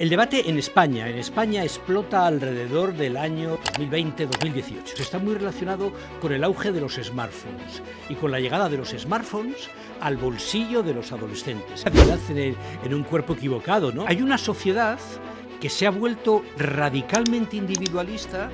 El debate en España explota alrededor del año 2020-2018. Está muy relacionado con el auge de los smartphones y con la llegada de los smartphones al bolsillo de los adolescentes. En un cuerpo equivocado, ¿no? Hay una sociedad que se ha vuelto radicalmente individualista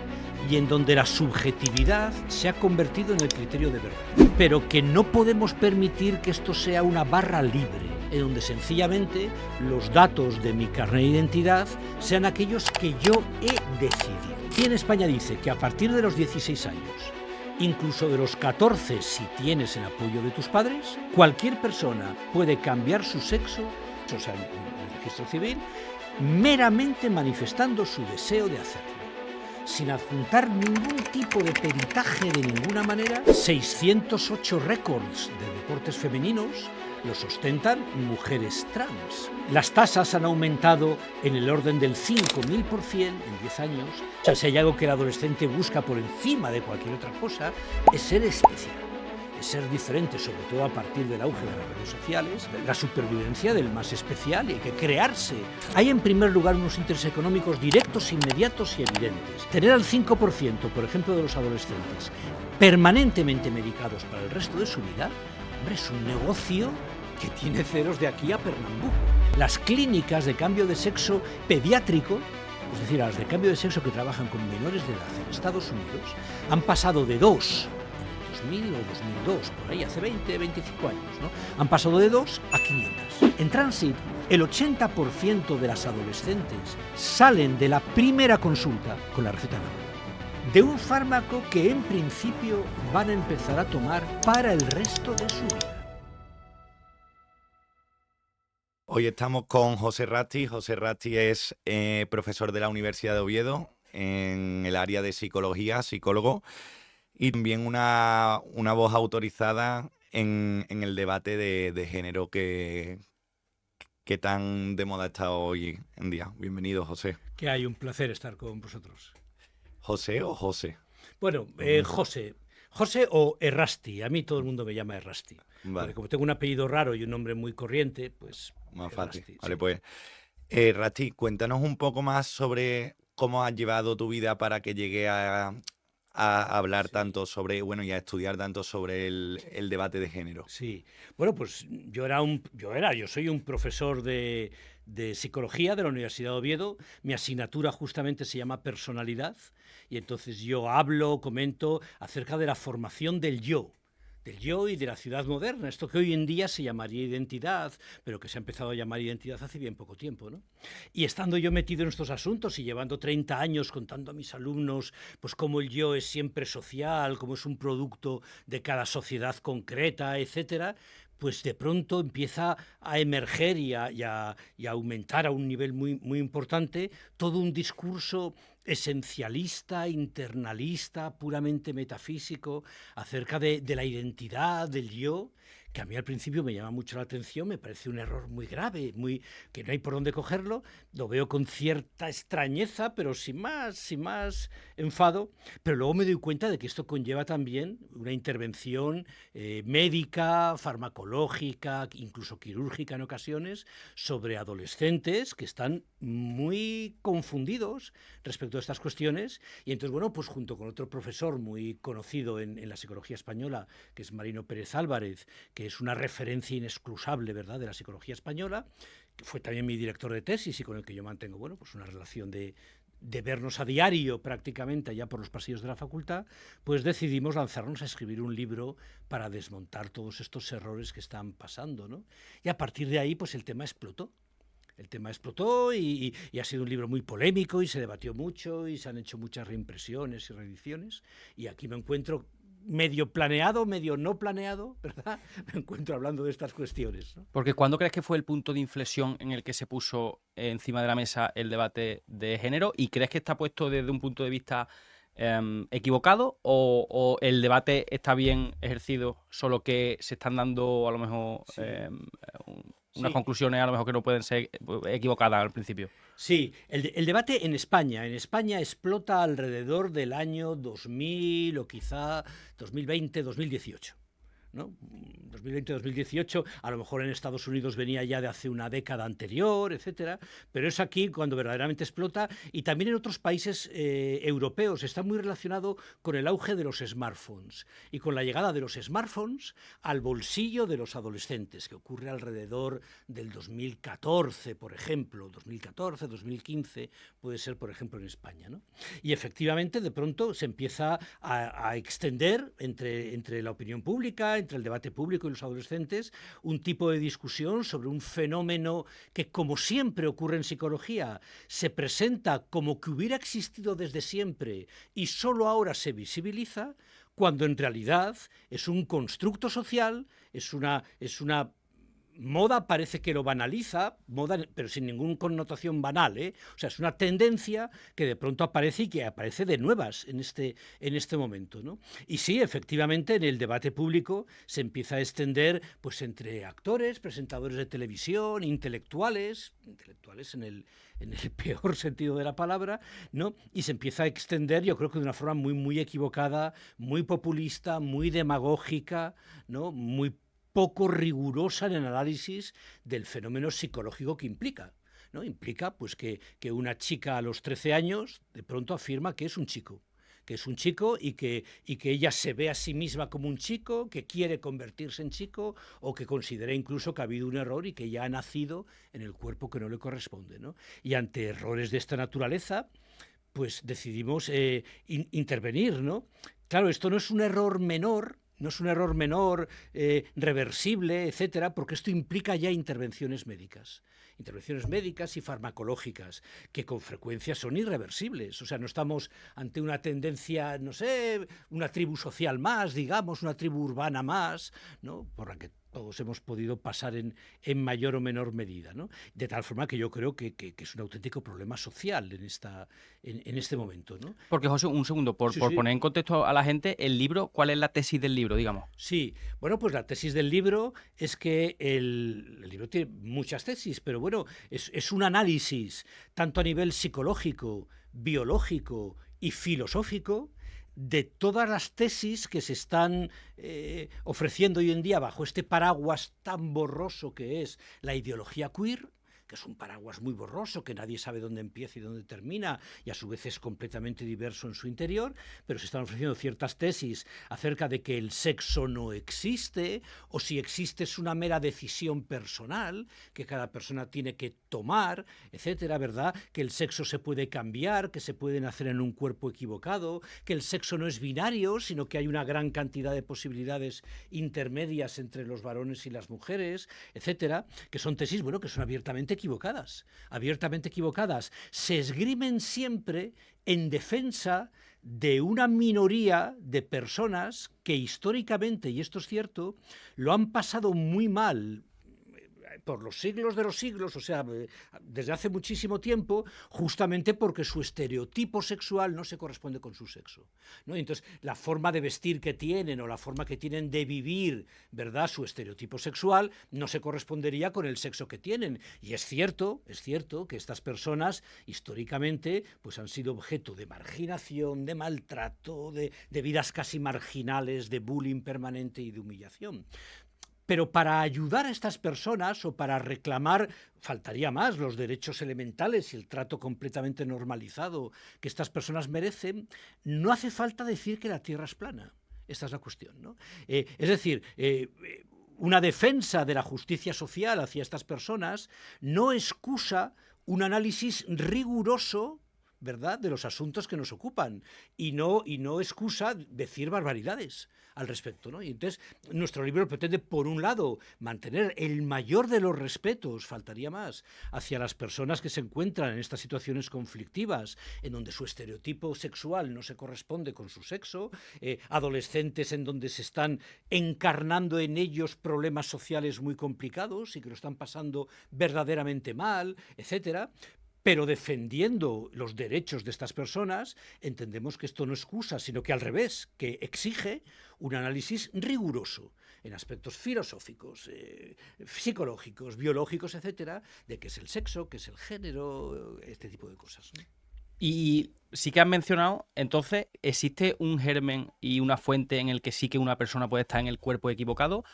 y en donde la subjetividad se ha convertido en el criterio de verdad. Pero que no podemos permitir que esto sea una barra libre, en donde sencillamente los datos de mi carnet de identidad sean aquellos que yo he decidido. Y en España dice que a partir de los 16 años, incluso de los 14 si tienes el apoyo de tus padres, cualquier persona puede cambiar su sexo, o sea, en el registro civil, meramente manifestando su deseo de hacerlo, sin adjuntar ningún tipo de peritaje de ninguna manera. 608 récords de deportes femeninos los ostentan mujeres trans. Las tasas han aumentado en el orden del 5.000% en 10 años. O sea, si hay algo que el adolescente busca por encima de cualquier otra cosa, es ser especial, es ser diferente, sobre todo a partir del auge de las redes sociales, la supervivencia del más especial y hay que crearse. Hay en primer lugar unos intereses económicos directos, inmediatos y evidentes. Tener al 5%, por ejemplo, de los adolescentes permanentemente medicados para el resto de su vida, hombre, es un negocio que tiene ceros de aquí a Pernambuco. Las clínicas de cambio de sexo pediátrico, es decir, las de cambio de sexo que trabajan con menores de edad en Estados Unidos, han pasado de 2 en 2000 o 2002, por ahí, hace 20, 25 años, ¿no? Han pasado de 2 a 500. En Transit, el 80% de las adolescentes salen de la primera consulta con la receta en la mano, de un fármaco que en principio van a empezar a tomar para el resto de su vida. Hoy estamos con José Ratti. José Ratti es profesor de la Universidad de Oviedo en el área de psicología, psicólogo, y también una voz autorizada en el debate de género que tan de moda está hoy en día. Bienvenido, José. Que hay un placer estar con vosotros. ¿José o José? Bueno, José. José o Errasti. A mí todo el mundo me llama Errasti. Vale. Porque como tengo un apellido raro y un nombre muy corriente, pues Más Errasti, fácil. Vale, sí. pues, Ratti, cuéntanos un poco más sobre cómo has llevado tu vida para que llegue a hablar tanto sobre, bueno, y a estudiar tanto sobre el debate de género. Sí, bueno, pues yo soy un profesor de psicología de la Universidad de Oviedo. Mi asignatura justamente se llama personalidad y entonces yo comento acerca de la formación del yo y de la ciudad moderna, esto que hoy en día se llamaría identidad, pero que se ha empezado a llamar identidad hace bien poco tiempo, ¿no? Y estando yo metido en estos asuntos y llevando 30 años contando a mis alumnos pues cómo el yo es siempre social, cómo es un producto de cada sociedad concreta, etcétera, pues de pronto empieza a emerger y a aumentar a un nivel muy importante todo un discurso esencialista, internalista, puramente metafísico, acerca de la identidad, del yo, que a mí al principio me llama mucho la atención, me parece un error muy grave, que no hay por dónde cogerlo, lo veo con cierta extrañeza, pero sin más enfado, pero luego me doy cuenta de que esto conlleva también una intervención médica, farmacológica, incluso quirúrgica en ocasiones, sobre adolescentes que están muy confundidos respecto a estas cuestiones. Y entonces, bueno, pues junto con otro profesor muy conocido en la psicología española, que es Marino Pérez Álvarez, que es una referencia inexcusable, ¿verdad?, de la psicología española, que fue también mi director de tesis y con el que yo mantengo, bueno, pues una relación de vernos a diario prácticamente allá por los pasillos de la facultad, pues decidimos lanzarnos a escribir un libro para desmontar todos estos errores que están pasando, ¿no? Y a partir de ahí, pues el tema explotó. El tema explotó y ha sido un libro muy polémico y se debatió mucho y se han hecho muchas reimpresiones y reediciones. Y aquí me encuentro medio planeado, medio no planeado, ¿verdad? Me encuentro hablando de estas cuestiones, ¿no? Porque ¿cuándo crees que fue el punto de inflexión en el que se puso encima de la mesa el debate de género? ¿Y crees que está puesto desde un punto de vista equivocado o el debate está bien ejercido, solo que se están dando a lo mejor Sí. unas Sí. conclusiones a lo mejor que no pueden ser equivocadas al principio? Sí, el debate en España explota alrededor del año 2000 o quizá 2020, 2018. ¿no? 2020-2018, a lo mejor en Estados Unidos venía ya de hace una década anterior, etcétera, pero es aquí cuando verdaderamente explota, y también en otros países europeos. Está muy relacionado con el auge de los smartphones y con la llegada de los smartphones al bolsillo de los adolescentes, que ocurre alrededor del 2014, por ejemplo, 2014, 2015, puede ser, por ejemplo, en España, ¿no? Y efectivamente, de pronto se empieza a extender entre la opinión pública, entre el debate público y los adolescentes, un tipo de discusión sobre un fenómeno que, como siempre ocurre en psicología, se presenta como que hubiera existido desde siempre y solo ahora se visibiliza, cuando en realidad es un constructo social, es una moda, parece que lo banaliza, moda, pero sin ninguna connotación banal, ¿eh? O sea, es una tendencia que de pronto aparece y que aparece de nuevas en este momento, ¿no? Y sí, efectivamente, en el debate público se empieza a extender pues entre actores, presentadores de televisión, intelectuales en el peor sentido de la palabra, ¿no? Y se empieza a extender, yo creo que de una forma muy, muy equivocada, muy populista, muy demagógica, ¿no? Muy poco rigurosa en el análisis del fenómeno psicológico que implica, ¿no? Implica pues que una chica a los 13 años de pronto afirma que es un chico, y que ella se ve a sí misma como un chico, que quiere convertirse en chico, o que considera incluso que ha habido un error y que ya ha nacido en el cuerpo que no le corresponde, ¿no? Y ante errores de esta naturaleza, pues decidimos intervenir, ¿no? Claro, esto no es un error menor, reversible, etcétera, porque esto implica ya intervenciones médicas y farmacológicas, que con frecuencia son irreversibles. O sea, no estamos ante una tendencia, no sé, una tribu social más, digamos, una tribu urbana más, ¿no? Por la que todos hemos podido pasar en mayor o menor medida, ¿no? De tal forma que yo creo que es un auténtico problema social en este momento, ¿no? Porque, José, un segundo, por Sí, sí. poner en contexto a la gente, el libro, ¿cuál es la tesis del libro, digamos? Sí, bueno, pues la tesis del libro es que el libro tiene muchas tesis, pero bueno, es un análisis tanto a nivel psicológico, biológico y filosófico de todas las tesis que se están ofreciendo hoy en día bajo este paraguas tan borroso que es la ideología queer, que es un paraguas muy borroso, que nadie sabe dónde empieza y dónde termina, y a su vez es completamente diverso en su interior, pero se están ofreciendo ciertas tesis acerca de que el sexo no existe, o si existe es una mera decisión personal, que cada persona tiene que tomar, etcétera, ¿verdad? Que el sexo se puede cambiar, que se puede nacer en un cuerpo equivocado, que el sexo no es binario, sino que hay una gran cantidad de posibilidades intermedias entre los varones y las mujeres, etcétera, que son tesis, bueno, que son abiertamente equivocadas, se esgrimen siempre en defensa de una minoría de personas que históricamente, y esto es cierto, lo han pasado muy mal por los siglos de los siglos, o sea, desde hace muchísimo tiempo, justamente porque su estereotipo sexual no se corresponde con su sexo, ¿no? Entonces, la forma de vestir que tienen o la forma que tienen de vivir, ¿verdad?, su estereotipo sexual no se correspondería con el sexo que tienen. Y es cierto que estas personas históricamente pues han sido objeto de marginación, de maltrato, de vidas casi marginales, de bullying permanente y de humillación. Pero para ayudar a estas personas o para reclamar, faltaría más, los derechos elementales y el trato completamente normalizado que estas personas merecen, no hace falta decir que la Tierra es plana. Esta es la cuestión, ¿no? Es decir, una defensa de la justicia social hacia estas personas no excusa un análisis riguroso, ¿verdad?, de los asuntos que nos ocupan, y no excusa decir barbaridades al respecto, ¿no? Y entonces nuestro libro pretende, por un lado, mantener el mayor de los respetos, faltaría más, hacia las personas que se encuentran en estas situaciones conflictivas, en donde su estereotipo sexual no se corresponde con su sexo, adolescentes en donde se están encarnando en ellos problemas sociales muy complicados y que lo están pasando verdaderamente mal, etcétera. Pero defendiendo los derechos de estas personas, entendemos que esto no excusa, sino que al revés, que exige un análisis riguroso en aspectos filosóficos, psicológicos, biológicos, etcétera, de qué es el sexo, qué es el género, este tipo de cosas, ¿no? Y sí que has mencionado, entonces, ¿existe un germen y una fuente en el que sí que una persona puede estar en el cuerpo equivocado?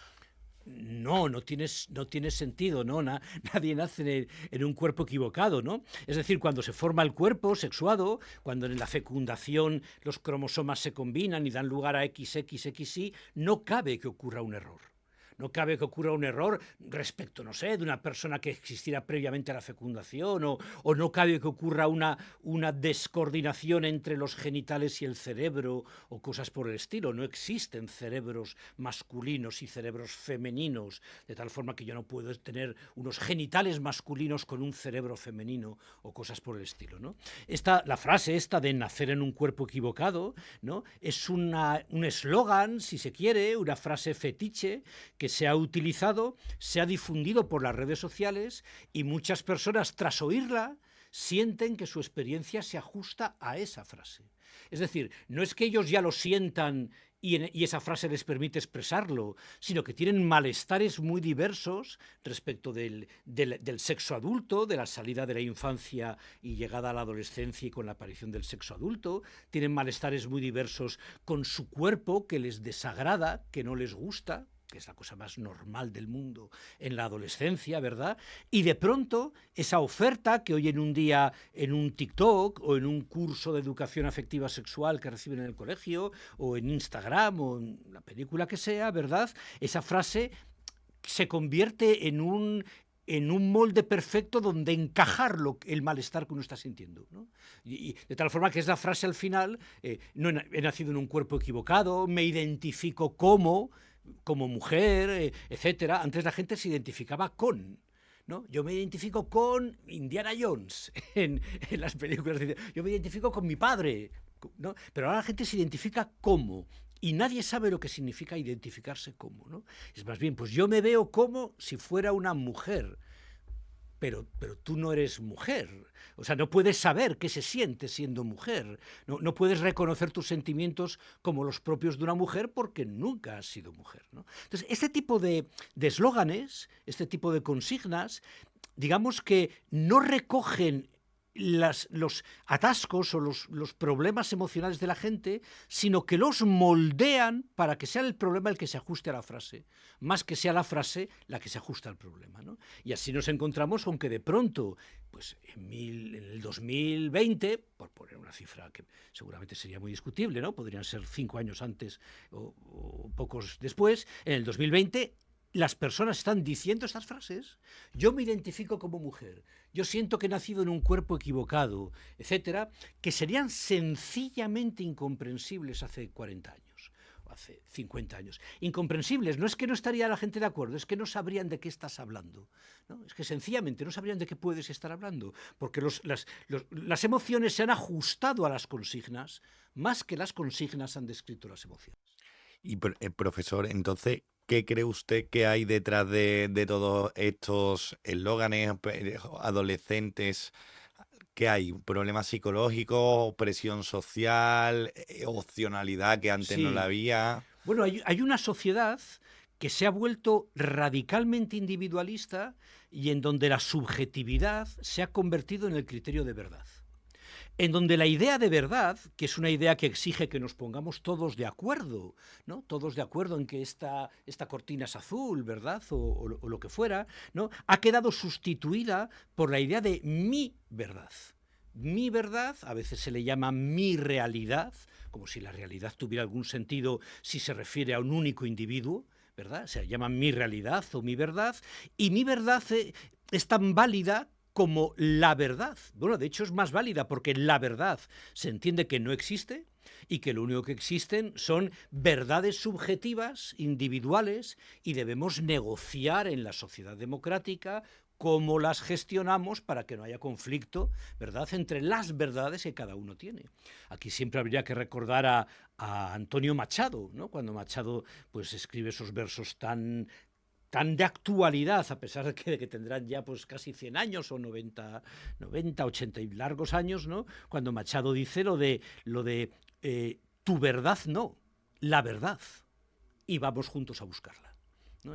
No, no tiene sentido, ¿no? Nadie nace en un cuerpo equivocado, ¿no? Es decir, cuando se forma el cuerpo sexuado, cuando en la fecundación los cromosomas se combinan y dan lugar a XXXY, no cabe que ocurra un error. No cabe que ocurra un error respecto, no sé, de una persona que existiera previamente a la fecundación, o no cabe que ocurra una descoordinación entre los genitales y el cerebro, o cosas por el estilo. No existen cerebros masculinos y cerebros femeninos, de tal forma que yo no puedo tener unos genitales masculinos con un cerebro femenino, o cosas por el estilo, ¿no? La frase esta de nacer en un cuerpo equivocado, ¿no? Es un eslogan, si se quiere, una frase fetiche que se ha utilizado, se ha difundido por las redes sociales, y muchas personas, tras oírla, sienten que su experiencia se ajusta a esa frase. Es decir, no es que ellos ya lo sientan y esa frase les permite expresarlo, sino que tienen malestares muy diversos respecto del sexo adulto, de la salida de la infancia y llegada a la adolescencia y con la aparición del sexo adulto. Tienen malestares muy diversos con su cuerpo, que les desagrada, que no les gusta, que es la cosa más normal del mundo en la adolescencia, ¿verdad? Y de pronto esa oferta que hoy en un día en un TikTok o en un curso de educación afectiva sexual que reciben en el colegio o en Instagram o en la película que sea, ¿verdad? Esa frase se convierte en un molde perfecto donde encajar el malestar que uno está sintiendo, ¿no? Y de tal forma que es la frase al final, no he nacido en un cuerpo equivocado, me identifico como mujer, etcétera. Antes la gente se identificaba con, ¿no? Yo me identifico con Indiana Jones en las películas. Yo me identifico con mi padre, ¿no? Pero ahora la gente se identifica como. Y nadie sabe lo que significa identificarse como, ¿no? Es más bien, pues yo me veo como si fuera una mujer. Pero tú no eres mujer. O sea, no puedes saber qué se siente siendo mujer. No puedes reconocer tus sentimientos como los propios de una mujer porque nunca has sido mujer, ¿no? Entonces, este tipo de eslóganes, este tipo de consignas, digamos que no recogen los atascos o los problemas emocionales de la gente, sino que los moldean para que sea el problema el que se ajuste a la frase, más que sea la frase la que se ajusta al problema, ¿no? Y así nos encontramos con que de pronto, pues en el 2020, por poner una cifra que seguramente sería muy discutible, ¿no? Podrían ser 5 años antes o pocos después, en el 2020 las personas están diciendo estas frases. Yo me identifico como mujer, yo siento que he nacido en un cuerpo equivocado, etcétera, que serían sencillamente incomprensibles hace 40 años, o hace 50 años. Incomprensibles, no es que no estaría la gente de acuerdo, es que no sabrían de qué estás hablando, ¿no? Es que sencillamente no sabrían de qué puedes estar hablando, porque las emociones se han ajustado a las consignas, más que las consignas han descrito las emociones. Y profesor, entonces, ¿qué cree usted que hay detrás de todos estos eslóganes adolescentes? ¿Qué hay? ¿Problemas psicológicos, presión social, opcionalidad que antes no la Sí. había? Bueno, hay una sociedad que se ha vuelto radicalmente individualista y en donde la subjetividad se ha convertido en el criterio de verdad. En donde la idea de verdad, que es una idea que exige que nos pongamos todos de acuerdo, ¿no? Todos de acuerdo en que esta cortina es azul, ¿verdad? O lo que fuera, ¿no? Ha quedado sustituida por la idea de mi verdad. Mi verdad, a veces se le llama mi realidad, como si la realidad tuviera algún sentido si se refiere a un único individuo, ¿verdad? Se llama mi realidad o mi verdad, y mi verdad es tan válida como la verdad. Bueno, de hecho es más válida porque la verdad se entiende que no existe y que lo único que existen son verdades subjetivas, individuales, y debemos negociar en la sociedad democrática cómo las gestionamos para que no haya conflicto, ¿verdad?, entre las verdades que cada uno tiene. Aquí siempre habría que recordar a Antonio Machado, ¿no? Cuando Machado pues escribe esos versos tan de actualidad, a pesar de que tendrán ya pues casi 100 años o 90, 80 y largos años, ¿no? Cuando Machado dice lo de tu verdad no, la verdad, y vamos juntos a buscarla. ¿no?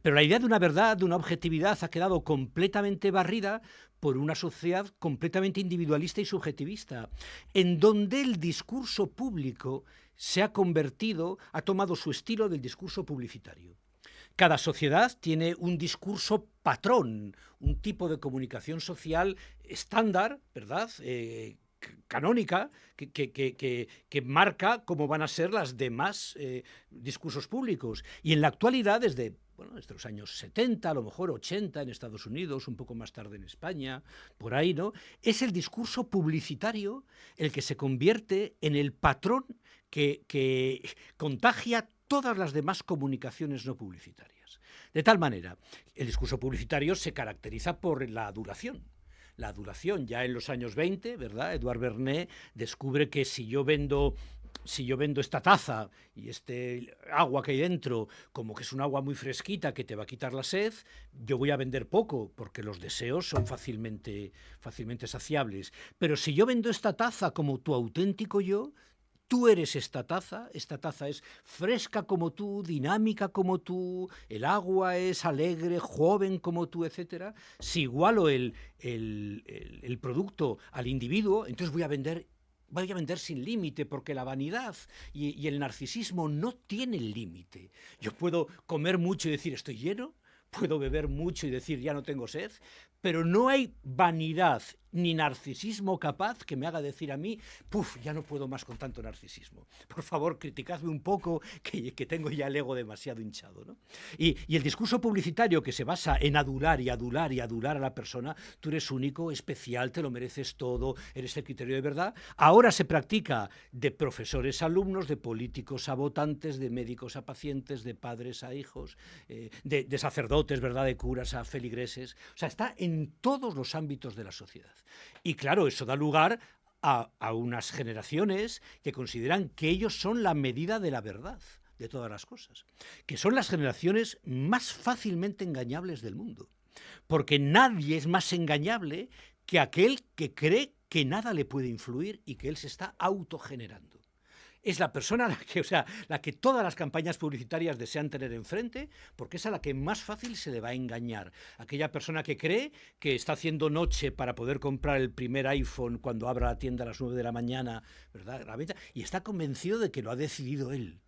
Pero la idea de una verdad, de una objetividad, ha quedado completamente barrida por una sociedad completamente individualista y subjetivista, en donde el discurso público ha tomado su estilo del discurso publicitario. Cada sociedad tiene un discurso patrón, un tipo de comunicación social estándar, ¿verdad? Canónica, que marca cómo van a ser las demás discursos públicos. Y en la actualidad, desde los años 70, a lo mejor 80 en Estados Unidos, un poco más tarde en España, por ahí, ¿no? Es el discurso publicitario el que se convierte en el patrón que contagia todas las demás comunicaciones no publicitarias. De tal manera, el discurso publicitario se caracteriza por la adulación. La adulación, ya en los años 20, ¿verdad? Edouard Bernays descubre que si yo vendo esta taza y este agua que hay dentro, como que es un agua muy fresquita que te va a quitar la sed, yo voy a vender poco, porque los deseos son fácilmente saciables. Pero si yo vendo esta taza como tu auténtico yo, tú eres esta taza es fresca como tú, dinámica como tú, el agua es alegre, joven como tú, etc. Si igualo el producto al individuo, entonces voy a vender sin límite, porque la vanidad y el narcisismo no tienen límite. Yo puedo comer mucho y decir estoy lleno, puedo beber mucho y decir ya no tengo sed, pero no hay vanidad ni narcisismo capaz que me haga decir a mí, ya no puedo más con tanto narcisismo. Por favor, criticadme un poco, que tengo ya el ego demasiado hinchado, ¿no? Y el discurso publicitario que se basa en adular y adular y adular a la persona, tú eres único, especial, te lo mereces todo, eres el criterio de verdad, ahora se practica de profesores a alumnos, de políticos a votantes, de médicos a pacientes, de padres a hijos, de sacerdotes, ¿verdad?, de curas a feligreses. O sea, está en todos los ámbitos de la sociedad. Y claro, eso da lugar a unas generaciones que consideran que ellos son la medida de la verdad de todas las cosas, que son las generaciones más fácilmente engañables del mundo, porque nadie es más engañable que aquel que cree que nada le puede influir y que él se está autogenerando. Es la persona la que todas las campañas publicitarias desean tener enfrente, porque es a la que más fácil se le va a engañar. Aquella persona que cree que está haciendo noche para poder comprar el primer iPhone cuando abra la tienda a las 9 de la mañana, ¿verdad?, y está convencido de que lo ha decidido él,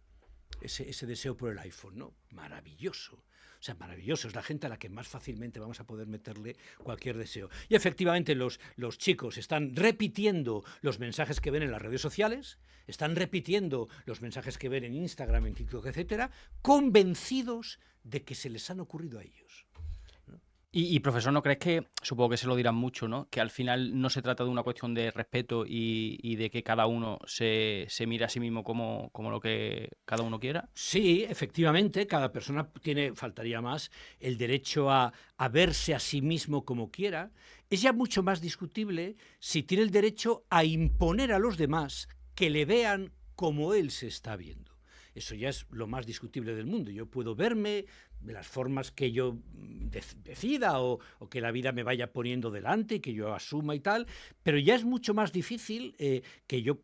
ese deseo por el iPhone, ¿no? Maravilloso. O sea, maravilloso, es la gente a la que más fácilmente vamos a poder meterle cualquier deseo. Y efectivamente los chicos están repitiendo los mensajes que ven en las redes sociales, están repitiendo los mensajes que ven en Instagram, en TikTok, etcétera, convencidos de que se les han ocurrido a ellos. Y profesor, ¿no crees que, supongo que se lo dirán mucho, ¿no?, que al final no se trata de una cuestión de respeto y de que cada uno se mire a sí mismo como lo que cada uno quiera? Sí, efectivamente, cada persona tiene, faltaría más, el derecho a verse a sí mismo como quiera. Es ya mucho más discutible si tiene el derecho a imponer a los demás que le vean como él se está viendo. Eso ya es lo más discutible del mundo. Yo puedo verme de las formas que yo decida o que la vida me vaya poniendo delante y que yo asuma y tal, pero ya es mucho más difícil que yo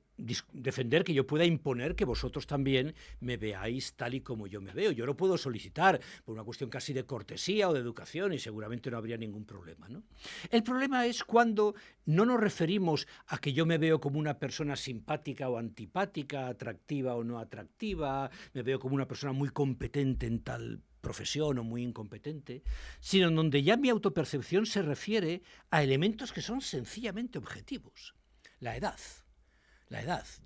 defender, que yo pueda imponer que vosotros también me veáis tal y como yo me veo. Yo lo puedo solicitar por una cuestión casi de cortesía o de educación y seguramente no habría ningún problema, ¿no? El problema es cuando no nos referimos a que yo me veo como una persona simpática o antipática, atractiva o no atractiva, me veo como una persona muy competente en tal profesión o muy incompetente, sino en donde ya mi autopercepción se refiere a elementos que son sencillamente objetivos. La edad.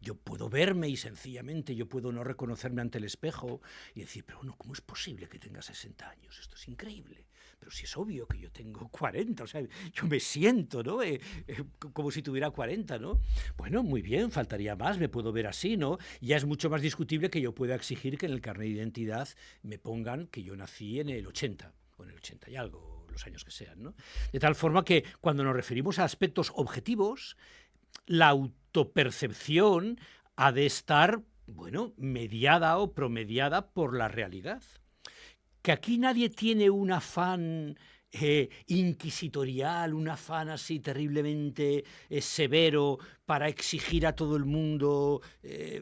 Yo puedo verme y sencillamente yo puedo no reconocerme ante el espejo y decir, pero bueno, ¿cómo es posible que tenga 60 años? Esto es increíble. Pero si es obvio que yo tengo 40, o sea, yo me siento, ¿no? Como si tuviera 40, ¿no? Bueno, muy bien, faltaría más, me puedo ver así, ¿no? Ya es mucho más discutible que yo pueda exigir que en el carnet de identidad me pongan que yo nací en el 80, o en el 80 y algo, los años que sean, ¿no? De tal forma que cuando nos referimos a aspectos objetivos, la autopercepción ha de estar, mediada o promediada por la realidad. Que aquí nadie tiene un afán inquisitorial, un afán así terriblemente severo para exigir a todo el mundo,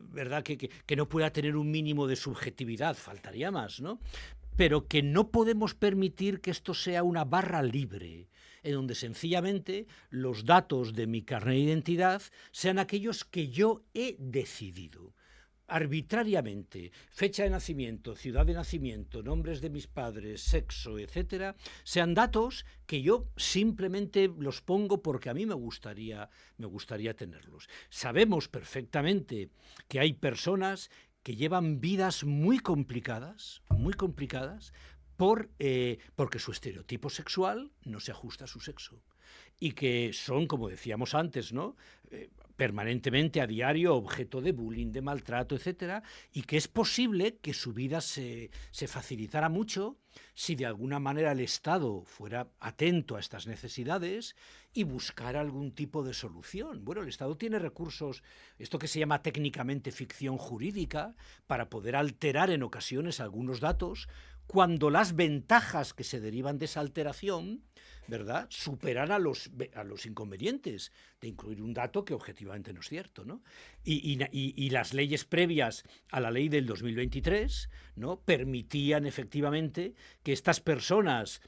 ¿verdad?, que no pueda tener un mínimo de subjetividad, faltaría más, ¿no? pero que no podemos permitir que esto sea una barra libre, en donde sencillamente los datos de mi carnet de identidad sean aquellos que yo he decidido. Arbitrariamente, fecha de nacimiento, ciudad de nacimiento, nombres de mis padres, sexo, etcétera, sean datos que yo simplemente los pongo porque a mí me gustaría tenerlos. Sabemos perfectamente que hay personas que llevan vidas muy complicadas, porque su estereotipo sexual no se ajusta a su sexo. Y que son, como decíamos antes, ¿no? Permanentemente a diario objeto de bullying, de maltrato, etcétera, y que es posible que su vida se facilitara mucho si de alguna manera el Estado fuera atento a estas necesidades y buscara algún tipo de solución. Bueno, el Estado tiene recursos, esto que se llama técnicamente ficción jurídica, para poder alterar en ocasiones algunos datos cuando las ventajas que se derivan de esa alteración, ¿verdad?, superan a los inconvenientes de incluir un dato que objetivamente no es cierto, ¿no? Y las leyes previas a la ley del 2023, ¿no?, permitían efectivamente que estas personas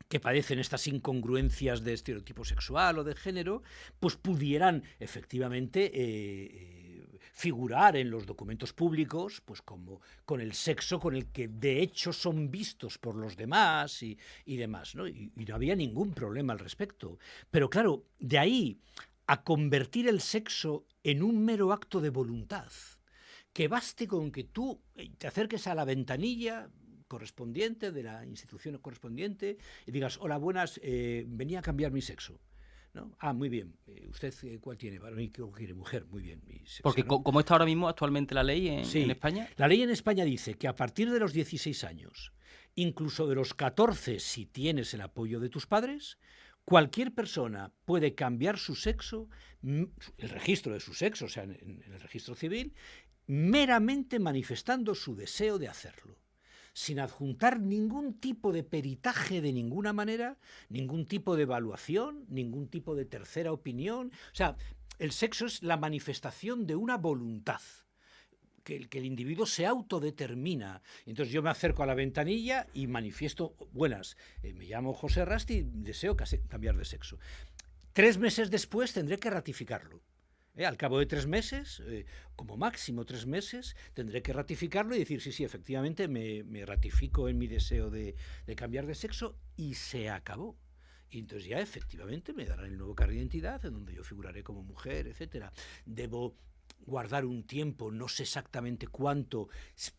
que padecen estas incongruencias de estereotipo sexual o de género, pues pudieran efectivamente figurar en los documentos públicos, pues como con el sexo con el que de hecho son vistos por los demás y demás, ¿no? Y no había ningún problema al respecto. Pero claro, de ahí a convertir el sexo en un mero acto de voluntad, que baste con que tú te acerques a la ventanilla correspondiente de la institución correspondiente y digas: hola, buenas, venía a cambiar mi sexo, ¿no? Ah, muy bien. ¿Usted cuál tiene? ¿Varón y qué quiere? Mujer. Muy bien. Porque ¿no? ¿cómo está ahora mismo actualmente la ley Sí, en España? La ley en España dice que a partir de los 16 años, incluso de los 14 si tienes el apoyo de tus padres, cualquier persona puede cambiar su sexo, el registro de su sexo, o sea, en el registro civil, meramente manifestando su deseo de hacerlo, sin adjuntar ningún tipo de peritaje de ninguna manera, ningún tipo de evaluación, ningún tipo de tercera opinión. O sea, el sexo es la manifestación de una voluntad que el individuo se autodetermina. Entonces yo me acerco a la ventanilla y manifiesto: buenas, me llamo José Rasti y deseo cambiar de sexo. 3 meses después tendré que ratificarlo. Al cabo de 3 meses, como máximo 3 meses, tendré que ratificarlo y decir: sí, efectivamente me ratifico en mi deseo de cambiar de sexo, y se acabó. Y entonces ya efectivamente me darán el nuevo carnet de identidad en donde yo figuraré como mujer, etcétera. Debo guardar un tiempo, no sé exactamente cuánto,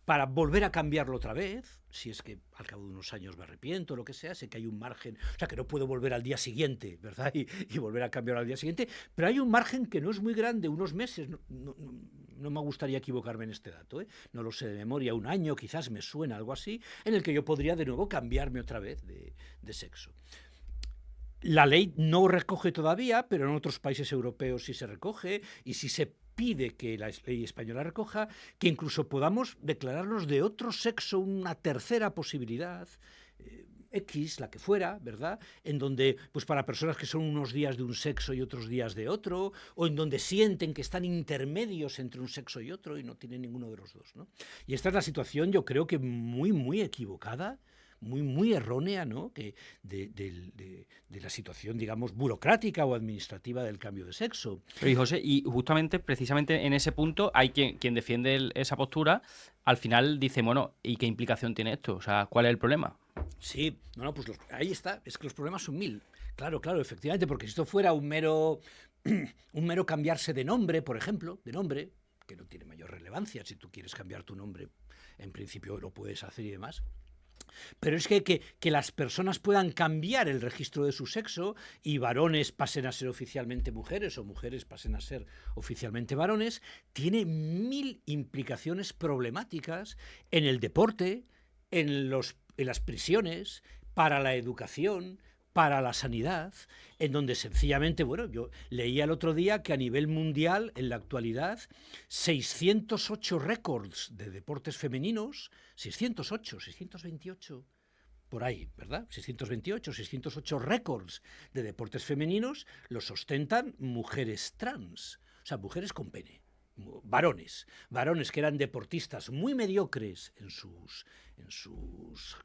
para volver a cambiarlo otra vez, si es que al cabo de unos años me arrepiento, lo que sea. Sé que hay un margen, o sea, que no puedo volver al día siguiente, ¿verdad? Y volver a cambiar al día siguiente, pero hay un margen que no es muy grande, unos meses. No me gustaría equivocarme en este dato, ¿eh? No lo sé de memoria, un año quizás, me suena algo así, en el que yo podría de nuevo cambiarme otra vez de sexo. La ley no recoge todavía, pero en otros países europeos sí se recoge, y sí se pide que la ley española recoja que incluso podamos declararnos de otro sexo, una tercera posibilidad, X, la que fuera, ¿verdad? En donde, pues para personas que son unos días de un sexo y otros días de otro, o en donde sienten que están intermedios entre un sexo y otro y no tienen ninguno de los dos, ¿no? Y esta es la situación, yo creo que muy equivocada, muy errónea, ¿no?, que de la situación, digamos, burocrática o administrativa del cambio de sexo. Pero y José, y justamente, precisamente en ese punto, hay quien defiende esa postura, al final dice: bueno, ¿y qué implicación tiene esto? O sea, ¿cuál es el problema? Sí, pues ahí está, es que los problemas son 1000. Claro, efectivamente, porque si esto fuera un mero cambiarse de nombre, por ejemplo, que no tiene mayor relevancia. Si tú quieres cambiar tu nombre, en principio lo puedes hacer y demás. Pero es que las personas puedan cambiar el registro de su sexo y varones pasen a ser oficialmente mujeres o mujeres pasen a ser oficialmente varones, tiene 1000 implicaciones problemáticas en el deporte, en las prisiones, para la educación, para la sanidad, en donde sencillamente, bueno, yo leía el otro día que a nivel mundial, en la actualidad, 608 récords de deportes femeninos, 628, por ahí, ¿verdad? 608 récords de deportes femeninos los ostentan mujeres trans, o sea, mujeres con pene, varones que eran deportistas muy mediocres en sus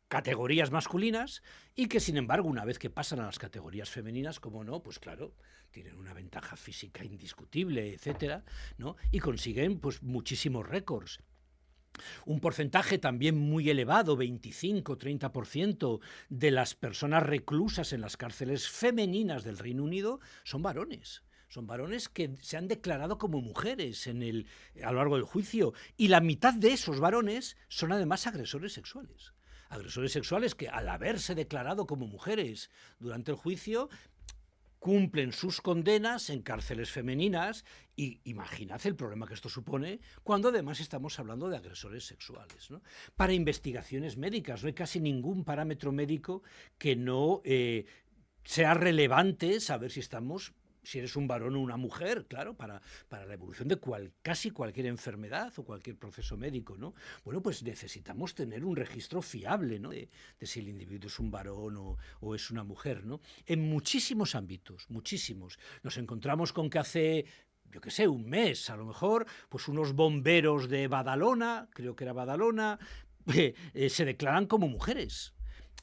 categorías masculinas y que, sin embargo, una vez que pasan a las categorías femeninas, como no, pues claro, tienen una ventaja física indiscutible, etcétera, ¿no? Y consiguen pues muchísimos récords. Un porcentaje también muy elevado, 25-30% de las personas reclusas en las cárceles femeninas del Reino Unido son varones. Son varones que se han declarado como mujeres a lo largo del juicio. Y la mitad de esos varones son además agresores sexuales. Agresores sexuales que, al haberse declarado como mujeres durante el juicio, cumplen sus condenas en cárceles femeninas, y imaginad el problema que esto supone cuando además estamos hablando de agresores sexuales, ¿no? Para investigaciones médicas no hay casi ningún parámetro médico que no sea relevante saber si eres un varón o una mujer, claro, para la evolución de casi cualquier enfermedad o cualquier proceso médico, ¿no? Bueno, pues necesitamos tener un registro fiable, ¿no? de si el individuo es un varón o es una mujer, ¿no? En muchísimos ámbitos, muchísimos. Nos encontramos con que hace, yo qué sé, un mes, a lo mejor, pues unos bomberos de Badalona, creo que era Badalona, se declaran como mujeres.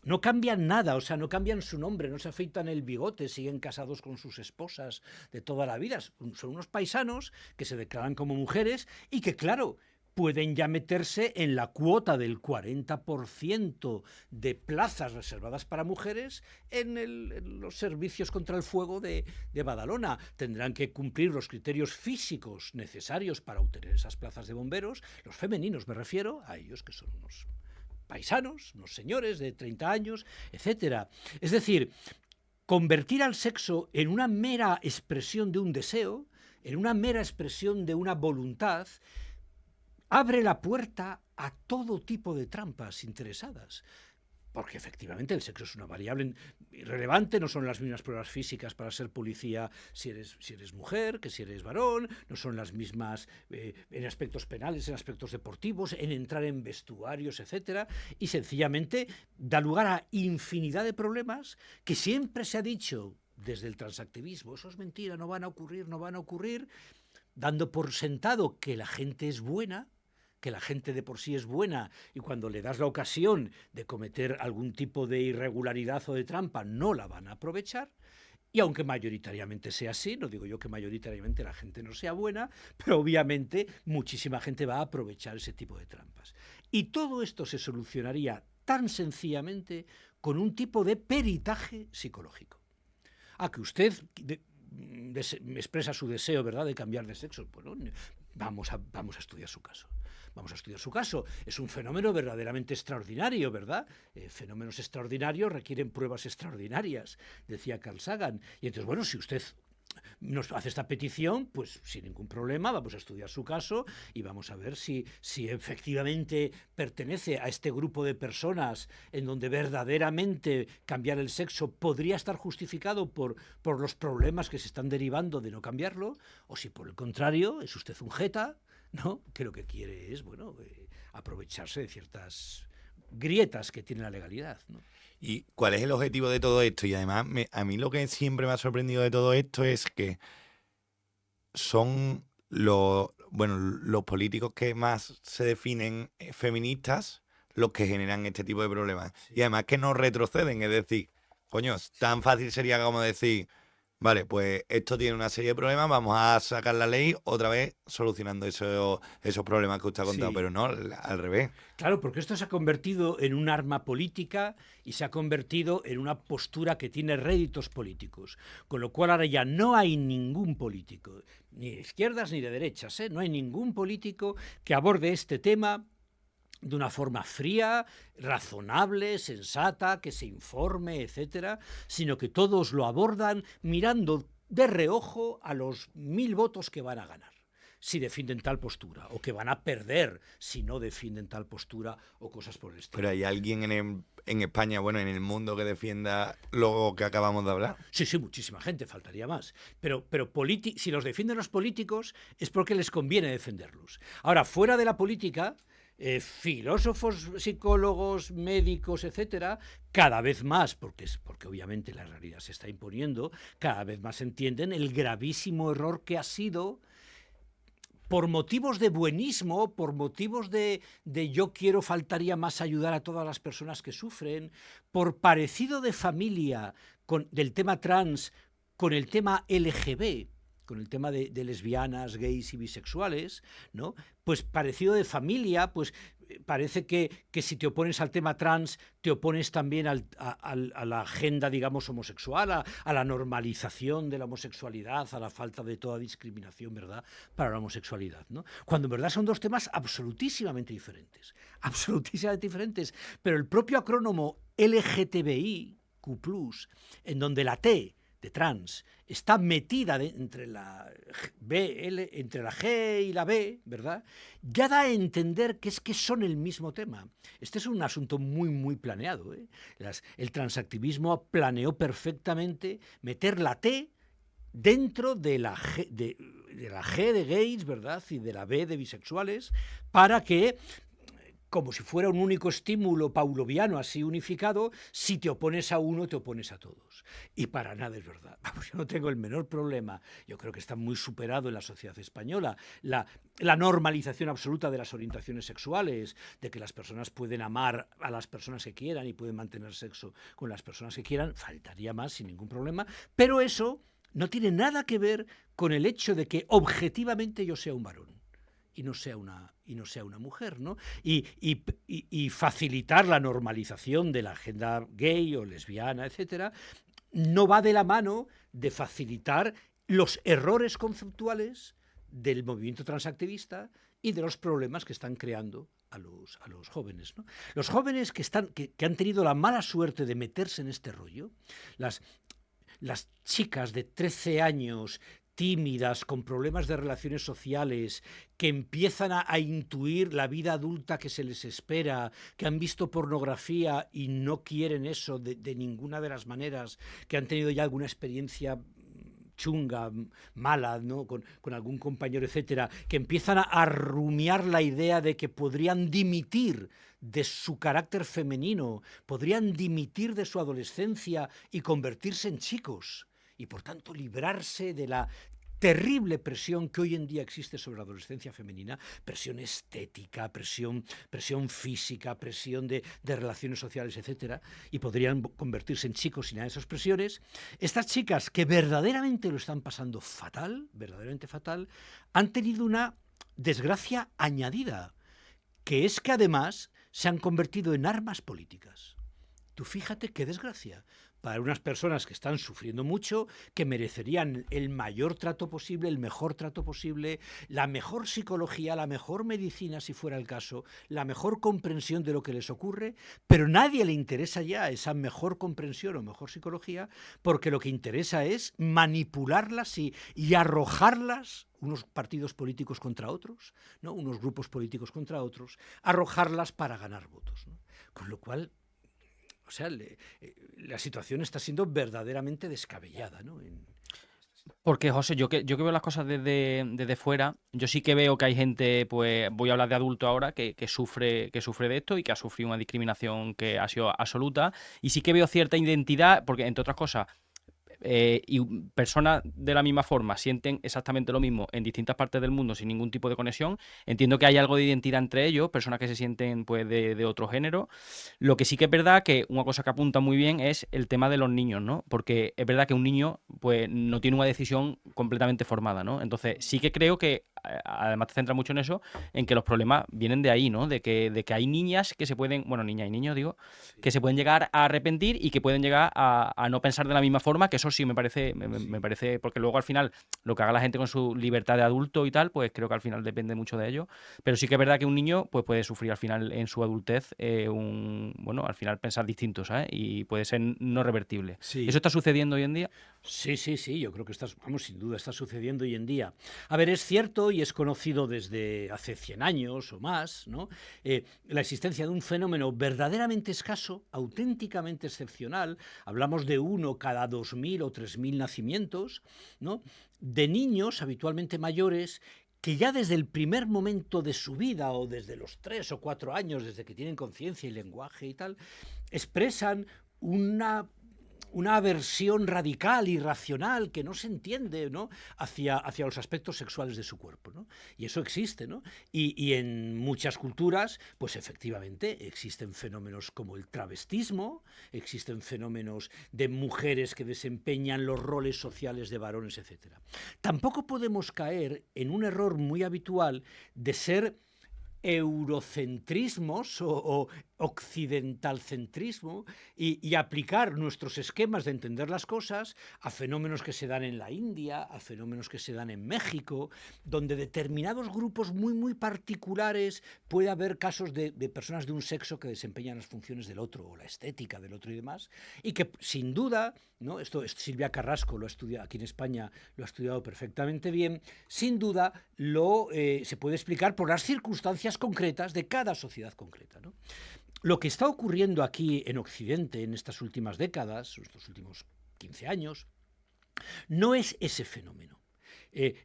No cambian nada, o sea, no cambian su nombre, no se afeitan el bigote, siguen casados con sus esposas de toda la vida. Son unos paisanos que se declaran como mujeres y que, claro, pueden ya meterse en la cuota del 40% de plazas reservadas para mujeres en los servicios contra el fuego de Badalona. Tendrán que cumplir los criterios físicos necesarios para obtener esas plazas de bomberos, los femeninos me refiero, a ellos que son unos paisanos, unos señores de 30 años, etcétera. Es decir, convertir al sexo en una mera expresión de un deseo, en una mera expresión de una voluntad, abre la puerta a todo tipo de trampas interesadas. Porque efectivamente el sexo es una variable irrelevante, no son las mismas pruebas físicas para ser policía si eres mujer que si eres varón, no son las mismas en aspectos penales, en aspectos deportivos, en entrar en vestuarios, etcétera, y sencillamente da lugar a infinidad de problemas que siempre se ha dicho desde el transactivismo, eso es mentira, no van a ocurrir, dando por sentado que la gente es buena, que la gente de por sí es buena, y cuando le das la ocasión de cometer algún tipo de irregularidad o de trampa, no la van a aprovechar. Y aunque mayoritariamente sea así, no digo yo que mayoritariamente la gente no sea buena, pero obviamente muchísima gente va a aprovechar ese tipo de trampas. Y todo esto se solucionaría tan sencillamente con un tipo de peritaje psicológico. Que usted expresa su deseo, ¿verdad?, de cambiar de sexo. Bueno, vamos a estudiar su caso. Vamos a estudiar su caso. Es un fenómeno verdaderamente extraordinario, ¿verdad? Fenómenos extraordinarios requieren pruebas extraordinarias, decía Carl Sagan. Y entonces, bueno, si usted nos hace esta petición, pues sin ningún problema vamos a estudiar su caso y vamos a ver si efectivamente pertenece a este grupo de personas en donde verdaderamente cambiar el sexo podría estar justificado por los problemas que se están derivando de no cambiarlo, o si por el contrario es usted un jeta, ¿no?, que lo que quiere es, bueno, aprovecharse de ciertas grietas que tiene la legalidad, ¿no? ¿Y cuál es el objetivo de todo esto? Y además, a mí lo que siempre me ha sorprendido de todo esto es que son los políticos que más se definen feministas los que generan este tipo de problemas. Sí. Y además que no retroceden, es decir, coño, tan fácil sería como decir, vale, pues esto tiene una serie de problemas, vamos a sacar la ley otra vez solucionando esos problemas que usted ha contado, sí. Pero no, al revés. Claro, porque esto se ha convertido en un arma política y se ha convertido en una postura que tiene réditos políticos, con lo cual ahora ya no hay ningún político, ni de izquierdas ni de derechas, no hay ningún político que aborde este tema de una forma fría, razonable, sensata, que se informe, etcétera, sino que todos lo abordan mirando de reojo a los 1000 votos que van a ganar si defienden tal postura, o que van a perder si no defienden tal postura, o cosas por el estilo. ¿Pero hay alguien en España, bueno, en el mundo, que defienda lo que acabamos de hablar? Sí, muchísima gente, faltaría más. Pero si los defienden los políticos es porque les conviene defenderlos. Ahora, fuera de la política, filósofos, psicólogos, médicos, etcétera, cada vez más, porque obviamente la realidad se está imponiendo, cada vez más entienden el gravísimo error que ha sido por motivos de buenismo, por motivos de yo quiero, faltaría más ayudar a todas las personas que sufren, por parecido de familia del tema trans con el tema LGB, con el tema de lesbianas, gays y bisexuales, ¿no? Pues parecido de familia, pues parece que si te opones al tema trans, te opones también a la agenda, digamos, homosexual, a la normalización de la homosexualidad, a la falta de toda discriminación, ¿verdad?, para la homosexualidad, ¿no? Cuando en verdad son dos temas absolutísimamente diferentes, pero el propio acrónomo LGTBIQ+, en donde la T de trans está metida entre la G y la B, ¿verdad?, ya da a entender que es que son el mismo tema. Este es un asunto muy, muy planeado, ¿eh? El transactivismo planeó perfectamente meter la T dentro de la G de gays, ¿verdad?, y de la B de bisexuales, para que, como si fuera un único estímulo pavloviano así unificado, si te opones a uno, te opones a todos. Y para nada es verdad. Vamos, yo no tengo el menor problema. Yo creo que está muy superado en la sociedad española la normalización absoluta de las orientaciones sexuales, de que las personas pueden amar a las personas que quieran y pueden mantener sexo con las personas que quieran. Faltaría más, sin ningún problema. Pero eso no tiene nada que ver con el hecho de que objetivamente yo sea un varón y no sea una mujer, ¿no? Y facilitar la normalización de la agenda gay o lesbiana, etcétera, no va de la mano de facilitar los errores conceptuales del movimiento transactivista y de los problemas que están creando a los jóvenes, ¿no? Los jóvenes que han tenido la mala suerte de meterse en este rollo, las chicas de 13 años tímidas, con problemas de relaciones sociales, que empiezan a intuir la vida adulta que se les espera, que han visto pornografía y no quieren eso de ninguna de las maneras, que han tenido ya alguna experiencia chunga, mala, ¿no?, con algún compañero, etcétera, que empiezan a rumiar la idea de que podrían dimitir de su carácter femenino, podrían dimitir de su adolescencia y convertirse en chicos, y por tanto librarse de la terrible presión que hoy en día existe sobre la adolescencia femenina, presión estética, presión física, presión de relaciones sociales, etcétera, y podrían convertirse en chicos sin nada de esas presiones. Estas chicas que verdaderamente lo están pasando fatal, verdaderamente fatal, han tenido una desgracia añadida, que es que además se han convertido en armas políticas. Tú fíjate qué desgracia. Para unas personas que están sufriendo mucho, que merecerían el mayor trato posible, el mejor trato posible, la mejor psicología, la mejor medicina si fuera el caso, la mejor comprensión de lo que les ocurre, pero nadie le interesa ya esa mejor comprensión o mejor psicología, porque lo que interesa es manipularlas y arrojarlas, unos partidos políticos contra otros, ¿no?, unos grupos políticos contra otros, arrojarlas para ganar votos, ¿no? Con lo cual, o sea, la situación está siendo verdaderamente descabellada, ¿no? Porque, José, yo que veo las cosas desde fuera, yo sí que veo que hay gente, pues voy a hablar de adulto ahora, que sufre de esto y que ha sufrido una discriminación que ha sido absoluta. Y sí que veo cierta identidad, porque, entre otras cosas, y personas de la misma forma sienten exactamente lo mismo en distintas partes del mundo sin ningún tipo de conexión. Entiendo que hay algo de identidad entre ellos, personas que se sienten, pues, de otro género. Lo que sí que es verdad que una cosa que apunta muy bien es el tema de los niños, ¿no? Porque es verdad que un niño, pues, no tiene una decisión completamente formada, ¿no? Entonces sí que creo que, además te centras mucho en eso, en que los problemas vienen de ahí, ¿no? De que hay niñas que se pueden, bueno, niñas y niños, digo, que se pueden llegar a arrepentir y que pueden llegar a no pensar de la misma forma, que eso sí me parece, porque luego al final lo que haga la gente con su libertad de adulto y tal, pues creo que al final depende mucho de ello. Pero sí que es verdad que un niño, pues, puede sufrir al final en su adultez bueno, al final pensar distinto, ¿sabes? Y puede ser no revertible. Sí. ¿Eso está sucediendo hoy en día? Sí, yo creo que sin duda está sucediendo hoy en día. A ver, es cierto y es conocido desde hace 100 años o más, ¿no?, la existencia de un fenómeno verdaderamente escaso, auténticamente excepcional. Hablamos de 1 cada 2.000 o 3.000 nacimientos, ¿no?, de niños habitualmente mayores que ya desde el primer momento de su vida o desde los 3 o 4 años, desde que tienen conciencia y lenguaje y tal, expresan una aversión radical, irracional, que no se entiende, ¿no?, hacia los aspectos sexuales de su cuerpo, ¿no? Y eso existe, ¿no? Y en muchas culturas, pues efectivamente existen fenómenos como el travestismo, existen fenómenos de mujeres que desempeñan los roles sociales de varones, etc. Tampoco podemos caer en un error muy habitual de ser eurocentrismos o occidentalcentrismo y aplicar nuestros esquemas de entender las cosas a fenómenos que se dan en la India, a fenómenos que se dan en México, donde determinados grupos muy particulares puede haber casos de personas de un sexo que desempeñan las funciones del otro o la estética del otro y demás, y que sin duda, ¿no?, esto es Silvia Carrasco, lo ha estudiado aquí en España, lo ha estudiado perfectamente bien, sin duda se puede explicar por las circunstancias concretas de cada sociedad concreta, ¿no? Lo que está ocurriendo aquí en Occidente en estas últimas décadas, estos últimos 15 años, no es ese fenómeno.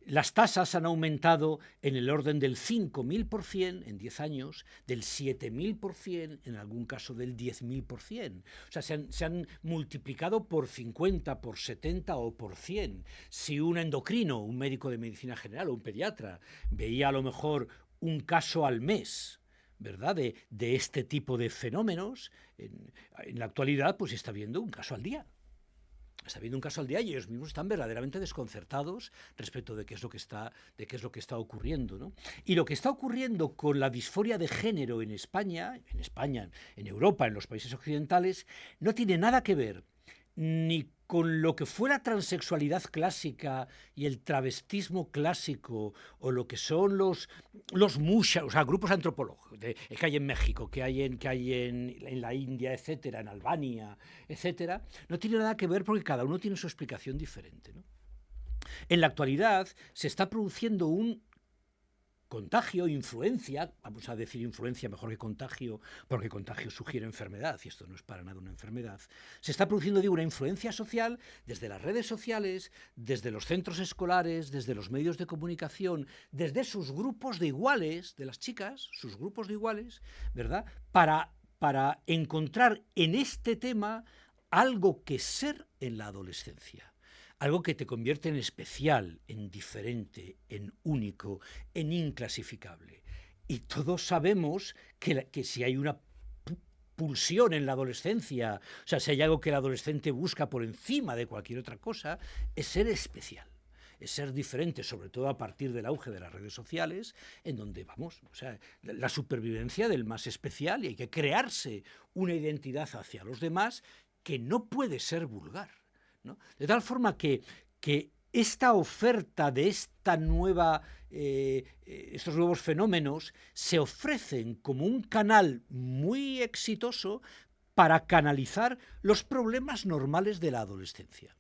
Las tasas han aumentado en el orden del 5.000% en 10 años, del 7.000%, en algún caso del 10.000%. O sea, se han multiplicado por 50, por 70 o por 100. Si un endocrino, un médico de medicina general o un pediatra veía a lo mejor un caso al mes, ¿verdad?, de este tipo de fenómenos, en la actualidad pues está viendo un caso al día. Está viendo un caso al día y ellos mismos están verdaderamente desconcertados respecto de qué es lo que está ocurriendo, ¿no? Y lo que está ocurriendo con la disforia de género en España, en Europa, en los países occidentales, no tiene nada que ver ni con lo que fue la transexualidad clásica y el travestismo clásico, o lo que son los musha, o sea, grupos antropológicos que hay en México, que hay en la India, etcétera, en Albania, etcétera, no tiene nada que ver porque cada uno tiene su explicación diferente, ¿no? En la actualidad se está produciendo un contagio, influencia, vamos a decir influencia mejor que contagio, porque contagio sugiere enfermedad, y esto no es para nada una enfermedad. Se está produciendo, digo, una influencia social desde las redes sociales, desde los centros escolares, desde los medios de comunicación, desde sus grupos de iguales, de las chicas, sus grupos de iguales, ¿verdad?, para encontrar en este tema algo que ser en la adolescencia. Algo que te convierte en especial, en diferente, en único, en inclasificable. Y todos sabemos que si hay una pulsión en la adolescencia, o sea, si hay algo que el adolescente busca por encima de cualquier otra cosa, es ser especial. Es ser diferente, sobre todo a partir del auge de las redes sociales, en donde, vamos, o sea, la supervivencia del más especial, y hay que crearse una identidad hacia los demás que no puede ser vulgar, ¿no? De tal forma que esta oferta de estos nuevos fenómenos se ofrecen como un canal muy exitoso para canalizar los problemas normales de la adolescencia.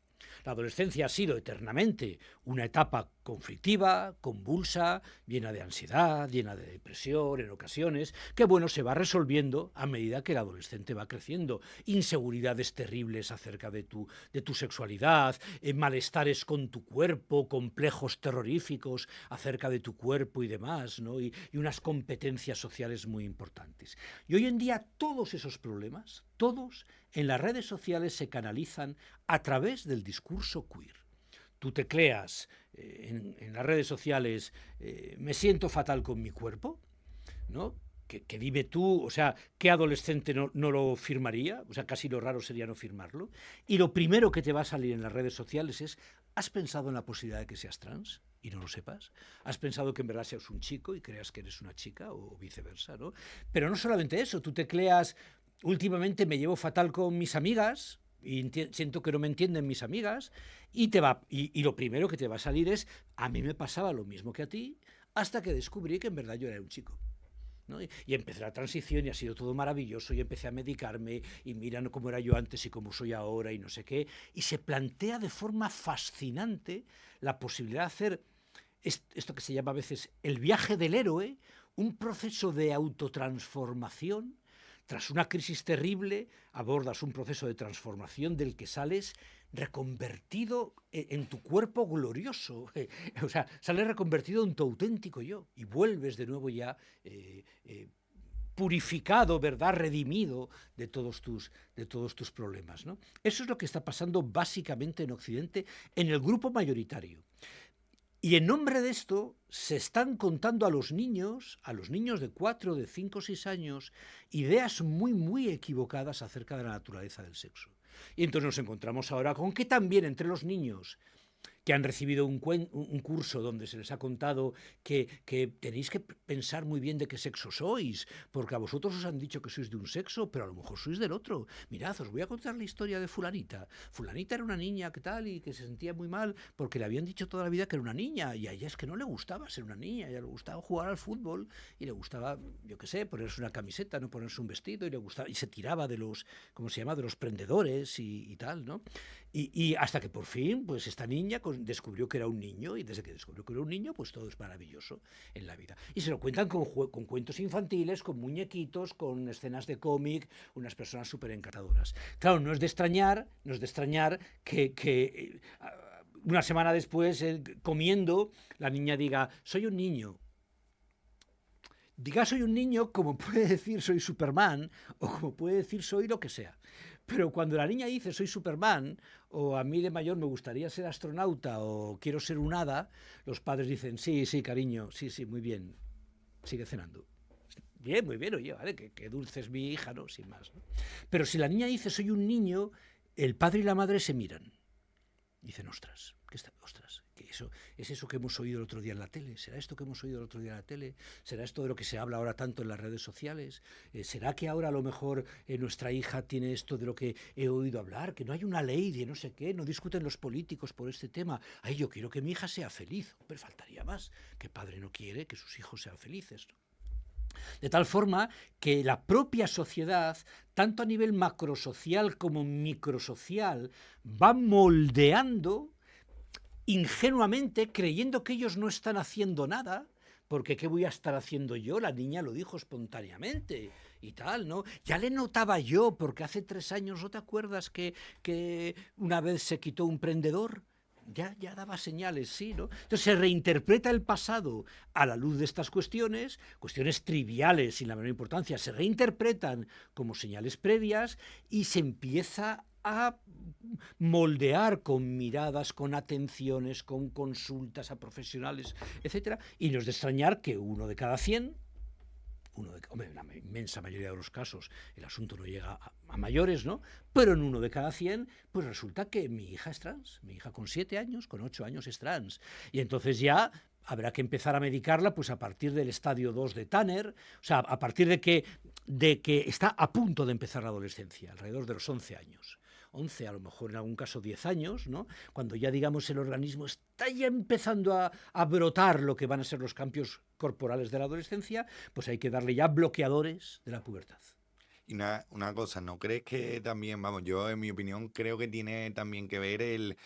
La adolescencia ha sido eternamente una etapa conflictiva, convulsa, llena de ansiedad, llena de depresión en ocasiones, que bueno, se va resolviendo a medida que el adolescente va creciendo. Inseguridades terribles acerca de tu sexualidad, malestares con tu cuerpo, complejos terroríficos acerca de tu cuerpo y demás, ¿no? Y unas competencias sociales muy importantes. Y hoy en día todos esos problemas, todos en las redes sociales se canalizan a través del discurso queer. Tú tecleas en las redes sociales, me siento fatal con mi cuerpo, ¿no? Que dime tú, o sea, ¿qué adolescente no lo firmaría? O sea, casi lo raro sería no firmarlo. Y lo primero que te va a salir en las redes sociales es, ¿has pensado en la posibilidad de que seas trans y no lo sepas? ¿Has pensado que en verdad seas un chico y creas que eres una chica o viceversa, ¿no? Pero no solamente eso, tú tecleas, últimamente me llevo fatal con mis amigas, y siento que no me entienden mis amigas, y lo primero que te va a salir es, a mí me pasaba lo mismo que a ti, hasta que descubrí que en verdad yo era un chico, ¿no? Y empecé la transición y ha sido todo maravilloso, y empecé a medicarme y mira cómo era yo antes y cómo soy ahora y no sé qué, y se plantea de forma fascinante la posibilidad de hacer esto que se llama a veces el viaje del héroe, un proceso de autotransformación. Tras una crisis terrible, abordas un proceso de transformación del que sales reconvertido en tu cuerpo glorioso, o sea, sales reconvertido en tu auténtico yo y vuelves de nuevo ya purificado, ¿verdad?, redimido de todos tus problemas, ¿no? Eso es lo que está pasando básicamente en Occidente, en el grupo mayoritario. Y en nombre de esto se están contando a los niños de 4, de 5, 6 años, ideas muy, muy equivocadas acerca de la naturaleza del sexo. Y entonces nos encontramos ahora con que también entre los niños que han recibido un curso donde se les ha contado que tenéis que pensar muy bien de qué sexo sois, porque a vosotros os han dicho que sois de un sexo, pero a lo mejor sois del otro. Mirad, os voy a contar la historia de fulanita. Fulanita era una niña que tal y que se sentía muy mal porque le habían dicho toda la vida que era una niña y a ella es que no le gustaba ser una niña, a ella le gustaba jugar al fútbol y le gustaba, yo qué sé, ponerse una camiseta, no ponerse un vestido y le gustaba y se tiraba de los, ¿cómo se llama?, de los prendedores y tal, ¿no? Y hasta que por fin, pues esta niña descubrió que era un niño y desde que descubrió que era un niño, pues todo es maravilloso en la vida. Y se lo cuentan con cuentos infantiles, con muñequitos, con escenas de cómic, unas personas súper encantadoras. Claro, no es de extrañar que una semana después, comiendo, la niña diga, soy un niño. Diga soy un niño como puede decir soy Superman o como puede decir soy lo que sea. Pero cuando la niña dice soy Superman o a mí de mayor me gustaría ser astronauta o quiero ser un hada, los padres dicen sí, sí, cariño, sí, sí, muy bien, sigue cenando. Bien, muy bien, oye, vale, que dulce es mi hija, ¿no? Sin más, ¿no? Pero si la niña dice soy un niño, el padre y la madre se miran. Dicen, ostras, ¿qué eso, es eso que hemos oído el otro día en la tele? ¿Será esto que hemos oído el otro día en la tele? ¿Será esto de lo que se habla ahora tanto en las redes sociales? ¿Será que ahora a lo mejor nuestra hija tiene esto de lo que he oído hablar? Que no hay una ley de no sé qué, no discuten los políticos por este tema. Ay, yo quiero que mi hija sea feliz. Pero faltaría más. ¿Qué padre no quiere que sus hijos sean felices, ¿no? De tal forma que la propia sociedad, tanto a nivel macrosocial como microsocial, va moldeando ingenuamente, creyendo que ellos no están haciendo nada, porque ¿qué voy a estar haciendo yo? La niña lo dijo espontáneamente y tal, ¿no? Ya le notaba yo, porque hace 3 años, ¿no te acuerdas que una vez se quitó un prendedor? Ya daba señales, sí, ¿no? Entonces se reinterpreta el pasado a la luz de estas cuestiones triviales sin la menor importancia, se reinterpretan como señales previas y se empieza a moldear con miradas, con atenciones, con consultas a profesionales, etcétera, y no es de extrañar que uno de cada 100, hombre, en la inmensa mayoría de los casos el asunto no llega a mayores, ¿no? Pero en uno de cada 100, pues resulta que mi hija es trans, mi hija con 7 años, con 8 años es trans, y entonces ya habrá que empezar a medicarla pues a partir del estadio 2 de Tanner, o sea, a partir de que está a punto de empezar la adolescencia, alrededor de los 11 años. 11, a lo mejor en algún caso 10 años, ¿no? Cuando ya, digamos, el organismo está ya empezando a brotar lo que van a ser los cambios corporales de la adolescencia, pues hay que darle ya bloqueadores de la pubertad. Y una cosa, ¿no crees que también, vamos, yo en mi opinión creo que tiene también que ver el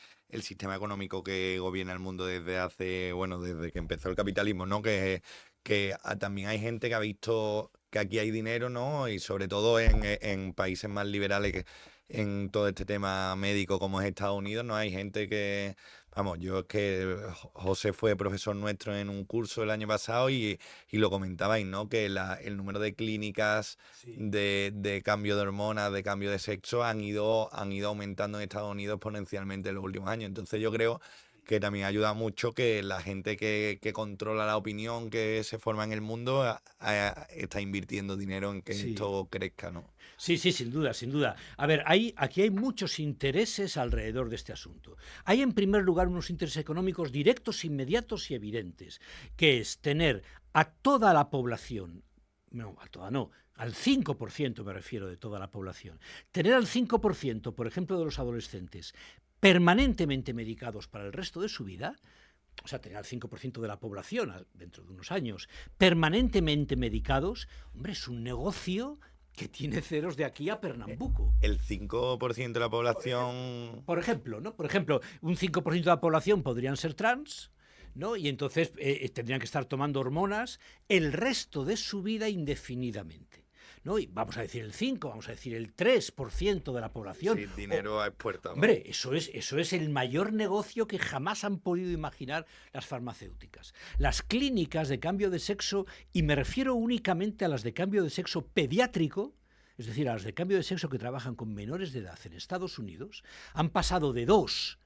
sistema económico que gobierna el mundo desde que empezó el capitalismo, ¿no? Que también hay gente que ha visto que aquí hay dinero, ¿no? Y sobre todo en países más liberales que en todo este tema médico como es Estados Unidos, ¿no? Hay gente que, vamos, yo es que José fue profesor nuestro en un curso el año pasado y lo comentabais, ¿no? Que el número de clínicas Sí. de cambio de hormonas, de cambio de sexo han ido aumentando en Estados Unidos exponencialmente en los últimos años. Entonces yo creo que también ayuda mucho que la gente que controla la opinión que se forma en el mundo está invirtiendo dinero en que Sí. esto crezca, ¿no? Sí, sí, sin duda, sin duda. A ver, aquí hay muchos intereses alrededor de este asunto. Hay, en primer lugar, unos intereses económicos directos, inmediatos y evidentes, que es tener a toda la población, no, a toda no, al 5% me refiero de toda la población, tener al 5%, por ejemplo, de los adolescentes, permanentemente medicados para el resto de su vida, o sea, tener al 5% de la población dentro de unos años permanentemente medicados, hombre, es un negocio que tiene ceros de aquí a Pernambuco. El 5% de la población... Por ejemplo, ¿no? Por ejemplo, un 5% de la población podrían ser trans, ¿no? Y entonces tendrían que estar tomando hormonas el resto de su vida indefinidamente. ¿no? Y vamos a decir el 5, vamos a decir el 3% de la población. Sí, dinero a expuerta. Hombre, eso es el mayor negocio que jamás han podido imaginar las farmacéuticas. Las clínicas de cambio de sexo, y me refiero únicamente a las de cambio de sexo pediátrico, es decir, a las de cambio de sexo que trabajan con menores de edad en Estados Unidos, han pasado de 2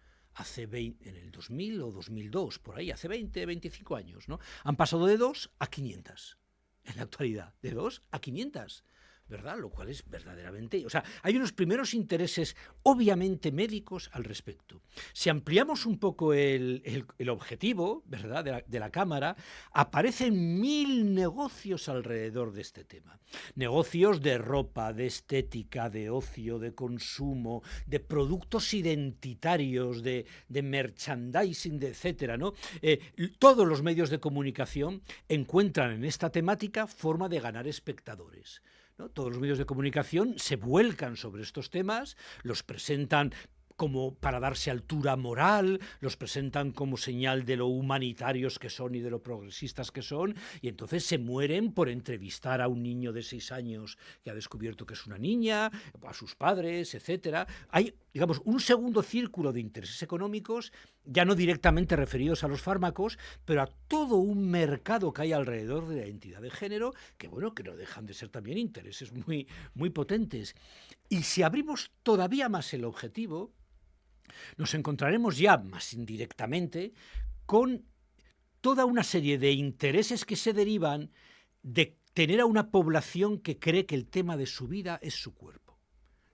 en el 2000 o 2002, por ahí, hace 20, 25 años, ¿no? Han pasado de 2 a 500 en la actualidad, de 2 a 500. ¿Verdad? Lo cual es verdaderamente... O sea, hay unos primeros intereses obviamente médicos al respecto. Si ampliamos un poco el objetivo, ¿verdad?, de la Cámara, aparecen 1000 negocios alrededor de este tema. Negocios de ropa, de estética, de ocio, de consumo, de productos identitarios, de merchandising, de etcétera, ¿no? Todos los medios de comunicación encuentran en esta temática forma de ganar espectadores, ¿no? Todos los medios de comunicación se vuelcan sobre estos temas, los presentan como para darse altura moral, los presentan como señal de lo humanitarios que son y de lo progresistas que son, y entonces se mueren por entrevistar a un niño de 6 años que ha descubierto que es una niña, a sus padres, etcétera. Hay, digamos, un segundo círculo de intereses económicos, ya no directamente referidos a los fármacos, pero a todo un mercado que hay alrededor de la identidad de género, que bueno, que no dejan de ser también intereses muy, muy potentes. Y si abrimos todavía más el objetivo, nos encontraremos ya más indirectamente con toda una serie de intereses que se derivan de tener a una población que cree que el tema de su vida es su cuerpo,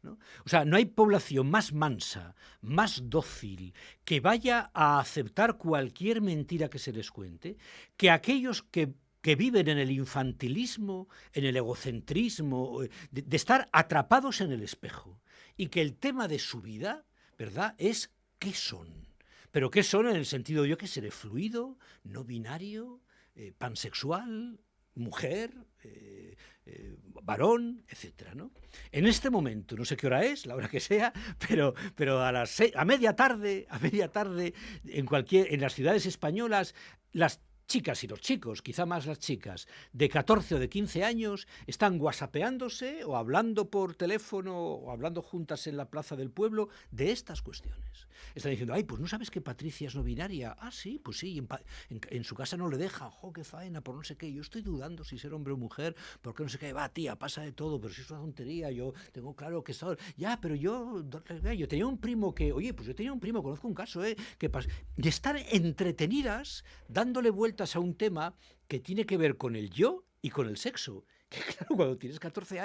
¿no? O sea, no hay población más mansa, más dócil, que vaya a aceptar cualquier mentira que se les cuente, que aquellos que viven en el infantilismo, en el egocentrismo, de estar atrapados en el espejo, y que el tema de su vida, ¿verdad?, es qué son. Pero qué son en el sentido, yo que seré fluido, no binario, pansexual, mujer, varón, etcétera, ¿no? En este momento, no sé qué hora es, la hora que sea, pero a media tarde, en las ciudades españolas, las chicas y los chicos, quizá más las chicas, de 14 o de 15 años, están whatsappeándose o hablando por teléfono o hablando juntas en la plaza del pueblo de estas cuestiones. Están diciendo, ay, pues no sabes que Patricia es no binaria. Ah, sí, pues sí, en su casa no le dejan, jo, qué faena, por no sé qué. Yo estoy dudando si ser hombre o mujer, porque no sé qué. Va, tía, pasa de todo, pero si es una tontería, yo tengo claro que soy... Ya, pero yo tenía un primo que, oye, pues yo tenía un primo, conozco un caso, que de estar entretenidas dándole vueltas a un tema que tiene que ver con el yo y con el sexo. Que claro, cuando tienes 14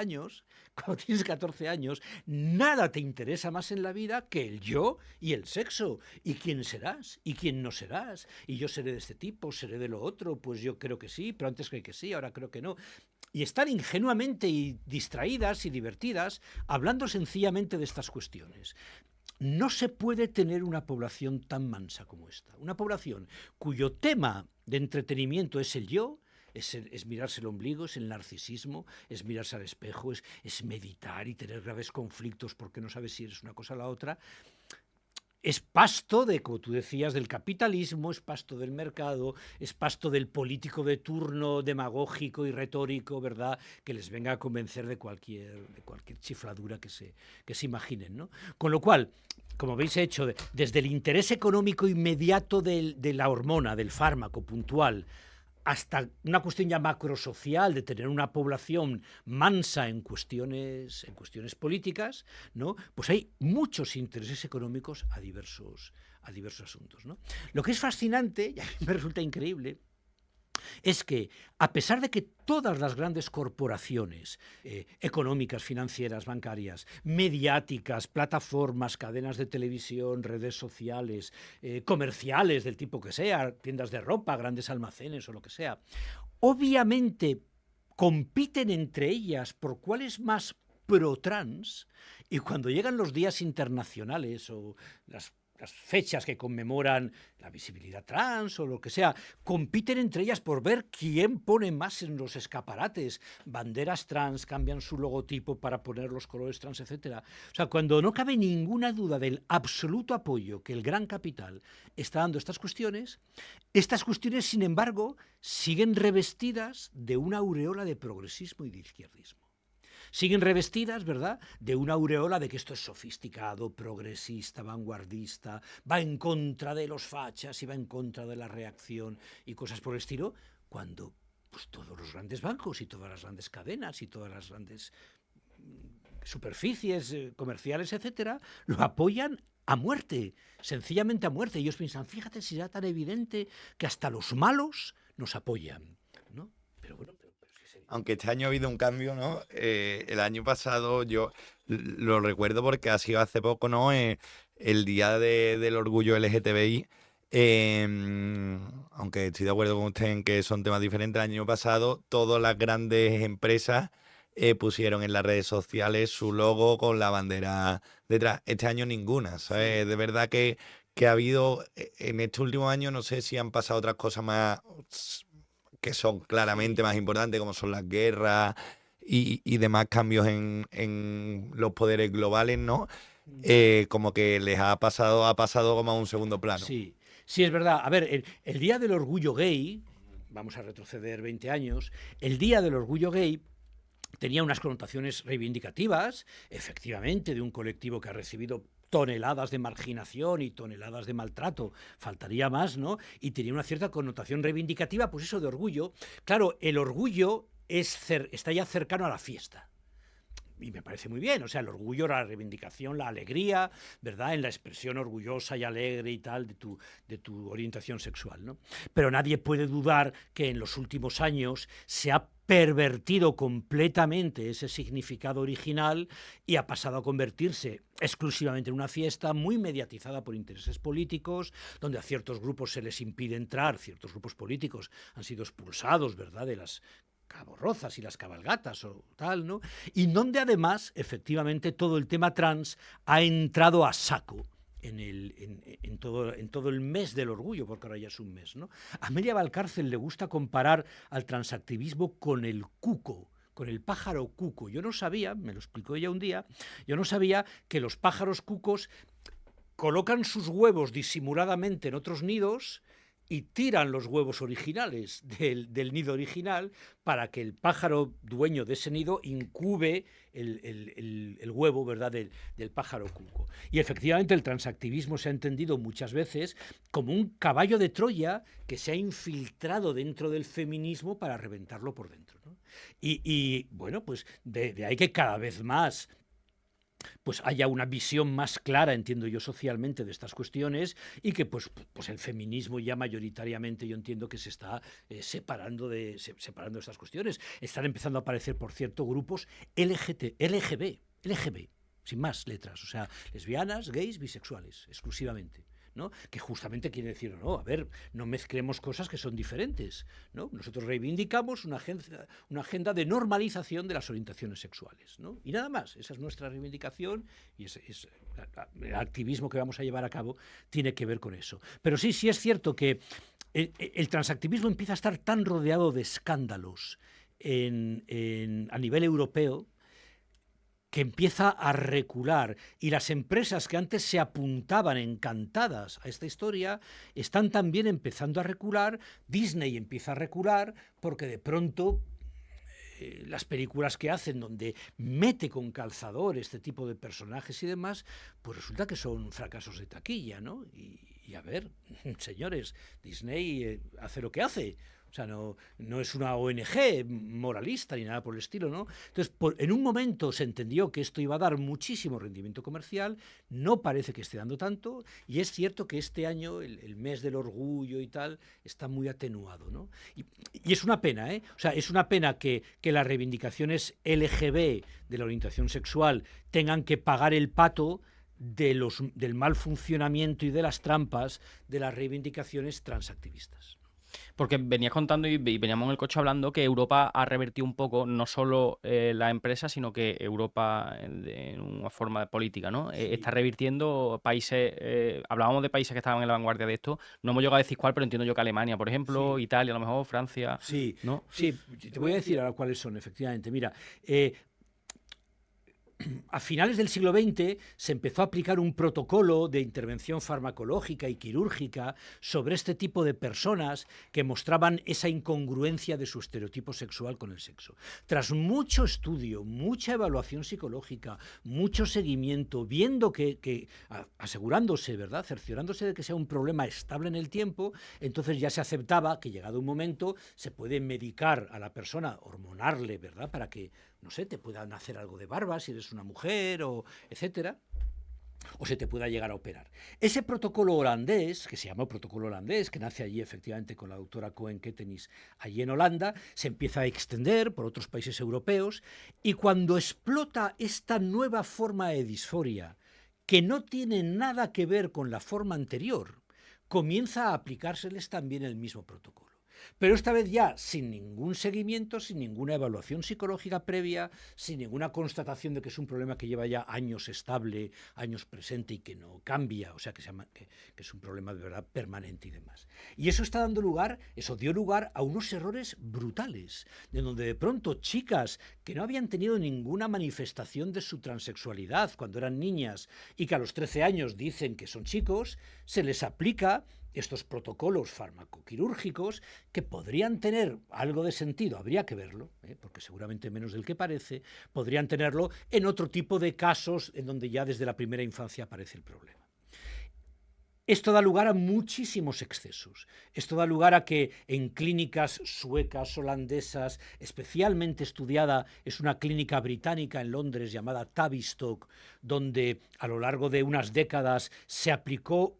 años, nada te interesa más en la vida que el yo y el sexo. Y quién serás y quién no serás. Y yo seré de este tipo, seré de lo otro, pues yo creo que sí, pero antes creí que sí, ahora creo que no. Y están ingenuamente y distraídas y divertidas hablando sencillamente de estas cuestiones. No se puede tener una población tan mansa como esta. Una población cuyo tema de entretenimiento es el yo, es mirarse el ombligo, es el narcisismo, es mirarse al espejo, es meditar y tener graves conflictos porque no sabes si eres una cosa o la otra. Es pasto de, como tú decías, del capitalismo, es pasto del mercado, es pasto del político de turno demagógico y retórico, ¿verdad?, que les venga a convencer de cualquier chifladura que se imaginen, ¿no? Con lo cual, como veis, he hecho desde el interés económico inmediato de la hormona, del fármaco puntual, hasta una cuestión ya macrosocial de tener una población mansa en cuestiones políticas, ¿no? Pues hay muchos intereses económicos a diversos asuntos, ¿no? Lo que es fascinante, y a mí me resulta increíble, es que, a pesar de que todas las grandes corporaciones económicas, financieras, bancarias, mediáticas, plataformas, cadenas de televisión, redes sociales, comerciales del tipo que sea, tiendas de ropa, grandes almacenes o lo que sea, obviamente compiten entre ellas por cuál es más pro-trans, y cuando llegan los días internacionales o las fechas que conmemoran la visibilidad trans o lo que sea, compiten entre ellas por ver quién pone más en los escaparates banderas trans, cambian su logotipo para poner los colores trans, etcétera. O sea, cuando no cabe ninguna duda del absoluto apoyo que el gran capital está dando a estas cuestiones, sin embargo, siguen revestidas de una aureola de progresismo y de izquierdismo. siguen revestidas, ¿verdad?, de una aureola de que esto es sofisticado, progresista, vanguardista, va en contra de los fachas y va en contra de la reacción y cosas por el estilo, cuando pues, todos los grandes bancos y todas las grandes cadenas y todas las grandes superficies comerciales, etcétera, lo apoyan a muerte, sencillamente a muerte. Ellos piensan, fíjate si era tan evidente que hasta los malos nos apoyan, ¿no? Pero bueno, aunque este año ha habido un cambio, ¿no? El año pasado yo lo recuerdo porque ha sido hace poco, ¿no? El día del orgullo LGTBI. Aunque estoy de acuerdo con usted en que son temas diferentes, el año pasado todas las grandes empresas pusieron en las redes sociales su logo con la bandera detrás. Este año ninguna, ¿sabes? Sí. De verdad que ha habido, en este último año, no sé si han pasado otras cosas más que son claramente Sí. más importantes, como son las guerras y demás cambios en los poderes globales, ¿no? Como que les ha pasado como a un segundo plano. Sí, sí, es verdad. A ver, el Día del Orgullo Gay, vamos a retroceder 20 años, el Día del Orgullo Gay tenía unas connotaciones reivindicativas, efectivamente, de un colectivo que ha recibido toneladas de marginación y toneladas de maltrato, faltaría más, ¿no? Y tenía una cierta connotación reivindicativa, pues eso de orgullo. Claro, el orgullo está ya cercano a la fiesta. Y me parece muy bien, o sea, el orgullo, la reivindicación, la alegría, ¿verdad? En la expresión orgullosa y alegre y tal de tu orientación sexual, ¿no? Pero nadie puede dudar que en los últimos años se ha pervertido completamente ese significado original y ha pasado a convertirse exclusivamente en una fiesta muy mediatizada por intereses políticos, donde a ciertos grupos se les impide entrar, ciertos grupos políticos han sido expulsados, ¿verdad?, de las caborrozas y las cabalgatas o tal, ¿no? Y donde además, efectivamente, todo el tema trans ha entrado a saco en todo el mes del orgullo, porque ahora ya es un mes, ¿no? A Amelia Valcárcel le gusta comparar al transactivismo con el cuco, con el pájaro cuco. Yo no sabía, me lo explicó ella un día, yo no sabía que los pájaros cucos colocan sus huevos disimuladamente en otros nidos y tiran los huevos originales del nido original para que el pájaro dueño de ese nido incube el huevo, ¿verdad?, del pájaro cuco. Y efectivamente el transactivismo se ha entendido muchas veces como un caballo de Troya que se ha infiltrado dentro del feminismo para reventarlo por dentro, ¿no? Y bueno, pues de ahí que cada vez más pues haya una visión más clara, entiendo yo, socialmente de estas cuestiones y que pues el feminismo ya mayoritariamente yo entiendo que se está separando de estas cuestiones. Están empezando a aparecer, por cierto, grupos LGB, sin más letras, o sea, lesbianas, gays, bisexuales, exclusivamente, ¿no? Que justamente quiere decir, no, a ver, no mezclemos cosas que son diferentes, ¿no? Nosotros reivindicamos una agenda de normalización de las orientaciones sexuales, ¿no? Y nada más, esa es nuestra reivindicación y el activismo que vamos a llevar a cabo tiene que ver con eso. Pero sí es cierto que el transactivismo empieza a estar tan rodeado de escándalos a nivel europeo que empieza a recular y las empresas que antes se apuntaban encantadas a esta historia están también empezando a recular. Disney empieza a recular porque de pronto las películas que hacen donde mete con calzador este tipo de personajes y demás, pues resulta que son fracasos de taquilla, ¿no? Y a ver, señores, Disney hace lo que hace. O sea, no es una ONG moralista ni nada por el estilo, ¿no? Entonces, en un momento se entendió que esto iba a dar muchísimo rendimiento comercial, no parece que esté dando tanto, y es cierto que este año, el mes del orgullo y tal, está muy atenuado, ¿no? Y es una pena, ¿eh? O sea, es una pena que las reivindicaciones LGB de la orientación sexual tengan que pagar el pato del mal funcionamiento y de las trampas de las reivindicaciones transactivistas. Porque venías contando y veníamos en el coche hablando que Europa ha revertido un poco no solo la empresa, sino que Europa en una forma política, ¿no? Sí. Está revirtiendo países, hablábamos de países que estaban en la vanguardia de esto, no hemos llegado a decir cuál, pero entiendo yo que Alemania, por ejemplo, Sí. Italia, a lo mejor Francia, Sí, ¿no? sí, te voy a decir ahora cuáles son, efectivamente. Mira, a finales del siglo XX se empezó a aplicar un protocolo de intervención farmacológica y quirúrgica sobre este tipo de personas que mostraban esa incongruencia de su estereotipo sexual con el sexo. Tras mucho estudio, mucha evaluación psicológica, mucho seguimiento, viendo asegurándose, ¿verdad?, cerciorándose de que sea un problema estable en el tiempo, entonces ya se aceptaba que llegado un momento se puede medicar a la persona, hormonarle, ¿verdad?, para que, no sé, te puedan hacer algo de barba si eres una mujer, o etcétera, o se te pueda llegar a operar. Ese protocolo holandés, que se llamó protocolo holandés, que nace allí efectivamente con la doctora Cohen-Kettenis allí en Holanda, se empieza a extender por otros países europeos, y cuando explota esta nueva forma de disforia, que no tiene nada que ver con la forma anterior, comienza a aplicárseles también el mismo protocolo. Pero esta vez ya sin ningún seguimiento, sin ninguna evaluación psicológica previa, sin ninguna constatación de que es un problema que lleva ya años estable, años presente y que no cambia, o sea, que es un problema de verdad permanente y demás. Y eso está dando lugar, eso dio lugar a unos errores brutales, de donde de pronto chicas que no habían tenido ninguna manifestación de su transexualidad cuando eran niñas y que a los 13 años dicen que son chicos, se les aplica estos protocolos farmacoquirúrgicos que podrían tener algo de sentido, habría que verlo, porque seguramente menos del que parece, podrían tenerlo en otro tipo de casos en donde ya desde la primera infancia aparece el problema. Esto da lugar a muchísimos excesos. Esto da lugar a que en clínicas suecas, holandesas, especialmente estudiada, es una clínica británica en Londres llamada Tavistock, donde a lo largo de unas décadas se aplicó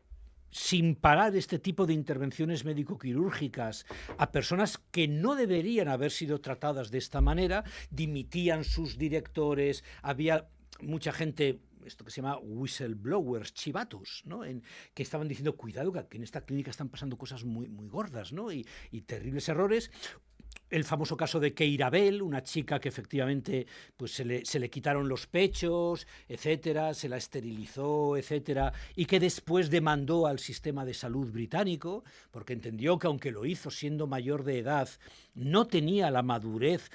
sin parar este tipo de intervenciones médico-quirúrgicas a personas que no deberían haber sido tratadas de esta manera, dimitían sus directores, había mucha gente, esto que se llama whistleblowers, chivatos, ¿no?, que estaban diciendo, cuidado, que en esta clínica están pasando cosas muy, muy gordas, ¿no?, y terribles errores. El famoso caso de Keira Bell, una chica que efectivamente pues se le quitaron los pechos, etcétera, se la esterilizó, etcétera, y que después demandó al sistema de salud británico porque entendió que aunque lo hizo siendo mayor de edad, no tenía la madurez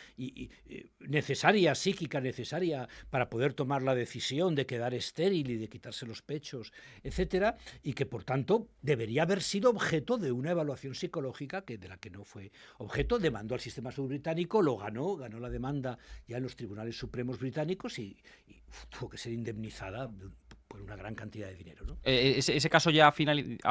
necesaria, psíquica necesaria para poder tomar la decisión de quedar estéril y de quitarse los pechos, etcétera, y que por tanto debería haber sido objeto de una evaluación psicológica de la que no fue objeto. Demandó al sistema de salud británico, lo ganó la demanda ya en los tribunales supremos británicos y tuvo que ser indemnizada por una gran cantidad de dinero, ¿no? ¿Ese caso ya ha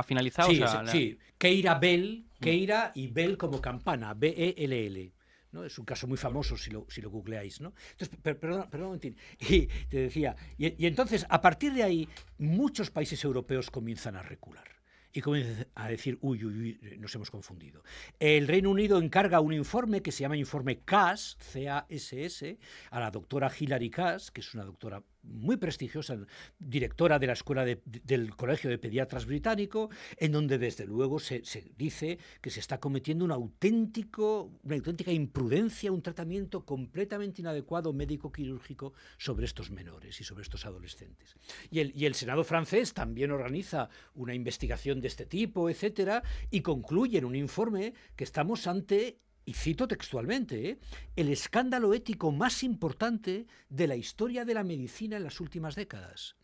finalizado? Sí, O sea, sí. Keira Bell, Keira y Bell como campana, B-E-L-L. ¿No? Es un caso muy famoso si lo googleáis, ¿no? Entonces, perdón un momentín. Y te decía, y entonces, a partir de ahí, muchos países europeos comienzan a recular. Y comienzan a decir, uy, nos hemos confundido. El Reino Unido encarga un informe que se llama informe Cass, C-A-S-S, a la doctora Hilary Cass, que es una doctora muy prestigiosa, directora de la escuela del Colegio de Pediatras británico, en donde desde luego se dice que se está cometiendo una auténtica imprudencia, un tratamiento completamente inadecuado médico-quirúrgico sobre estos menores y sobre estos adolescentes. Y el Senado francés también organiza una investigación de este tipo, etcétera, y concluye en un informe que estamos ante, y cito textualmente, el escándalo ético más importante de la historia de la medicina en las últimas décadas.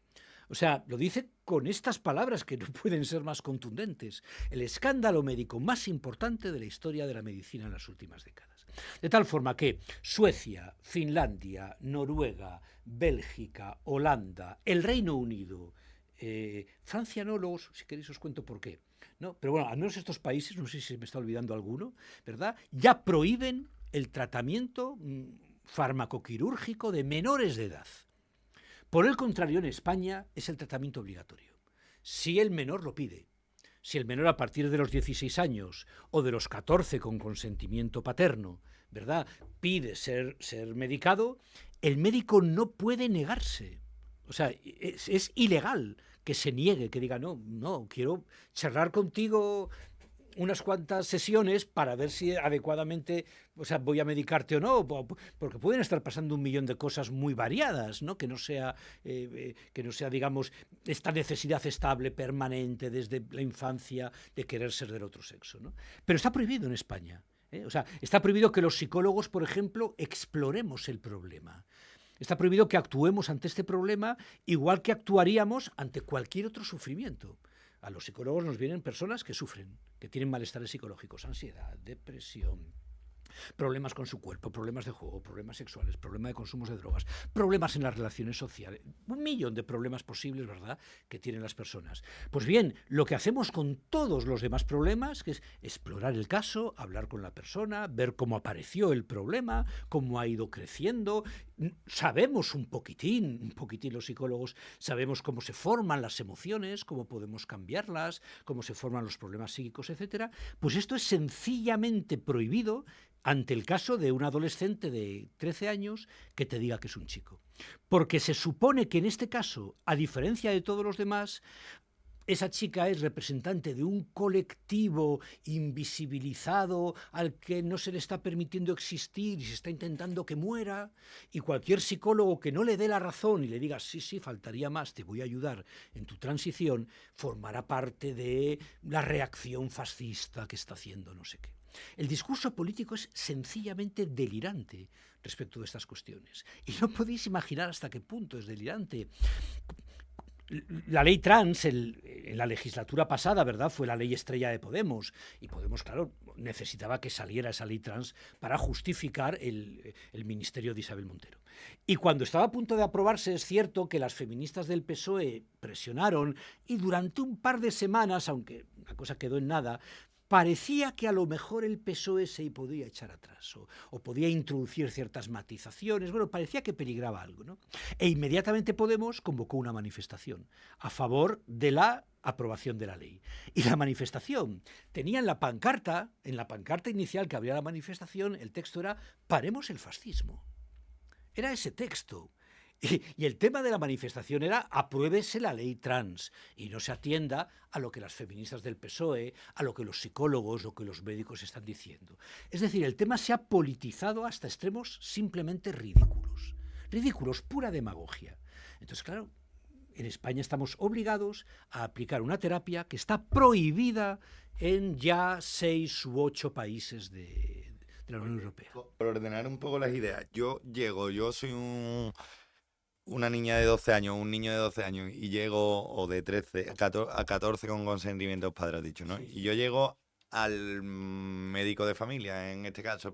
O sea, lo dice con estas palabras que no pueden ser más contundentes. El escándalo médico más importante de la historia de la medicina en las últimas décadas. De tal forma que Suecia, Finlandia, Noruega, Bélgica, Holanda, el Reino Unido, Francia no, luego si queréis os cuento por qué, ¿no? Pero bueno, al menos estos países, no sé si se me está olvidando alguno, ¿verdad?, ya prohíben el tratamiento farmacoquirúrgico de menores de edad. Por el contrario, en España es el tratamiento obligatorio. Si el menor lo pide, si el menor a partir de los 16 años o de los 14 con consentimiento paterno, ¿verdad?, pide ser medicado, el médico no puede negarse. O sea, es ilegal que se niegue, que diga, no, quiero charlar contigo unas cuantas sesiones para ver si adecuadamente, o sea, voy a medicarte o no, porque pueden estar pasando un millón de cosas muy variadas, ¿no? Que no sea, digamos, esta necesidad estable, permanente, desde la infancia, de querer ser del otro sexo, ¿no? Pero está prohibido en España. O sea, está prohibido que los psicólogos, por ejemplo, exploremos el problema. Está prohibido que actuemos ante este problema igual que actuaríamos ante cualquier otro sufrimiento. A los psicólogos nos vienen personas que sufren, que tienen malestares psicológicos, ansiedad, depresión, problemas con su cuerpo, problemas de juego, problemas sexuales, problemas de consumos de drogas, problemas en las relaciones sociales, 1.000.000 de problemas posibles, ¿verdad?, que tienen las personas. Pues bien, lo que hacemos con todos los demás problemas, que es explorar el caso, hablar con la persona, ver cómo apareció el problema, cómo ha ido creciendo. Sabemos un poquitín los psicólogos, sabemos cómo se forman las emociones, cómo podemos cambiarlas, cómo se forman los problemas psíquicos, etcétera. Pues esto es sencillamente prohibido ante el caso de un adolescente de 13 años que te diga que es un chico. Porque se supone que en este caso, a diferencia de todos los demás, esa chica es representante de un colectivo invisibilizado al que no se le está permitiendo existir y se está intentando que muera, y cualquier psicólogo que no le dé la razón y le diga sí, faltaría más, te voy a ayudar en tu transición, formará parte de la reacción fascista que está haciendo no sé qué. El discurso político es sencillamente delirante respecto de estas cuestiones. Y no podéis imaginar hasta qué punto es delirante. La ley trans en la legislatura pasada, ¿verdad?, fue la ley estrella de Podemos. Y Podemos, claro, necesitaba que saliera esa ley trans para justificar el ministerio de Isabel Montero. Y cuando estaba a punto de aprobarse, es cierto que las feministas del PSOE presionaron y durante un par de semanas, aunque la cosa quedó en nada, parecía que a lo mejor el PSOE se podía echar atrás o podía introducir ciertas matizaciones. Bueno, parecía que peligraba algo, ¿no? E inmediatamente Podemos convocó una manifestación a favor de la aprobación de la ley. Y la manifestación tenía en la pancarta inicial que abría la manifestación, el texto era «Paremos el fascismo». Era ese texto. Y el tema de la manifestación era apruébese la ley trans y no se atienda a lo que las feministas del PSOE, a lo que los psicólogos, lo que los médicos están diciendo. Es decir, el tema se ha politizado hasta extremos simplemente ridículos. Ridículos, pura demagogia. Entonces, claro, en España estamos obligados a aplicar una terapia que está prohibida en ya 6 u 8 países de la Unión Europea. Por ordenar un poco las ideas, yo soy una niña de 12 años, un niño de 12 años, y llego, o de 13, a 14 con consentimiento de los padres, dicho, ¿no? Y yo llego al médico de familia, en este caso,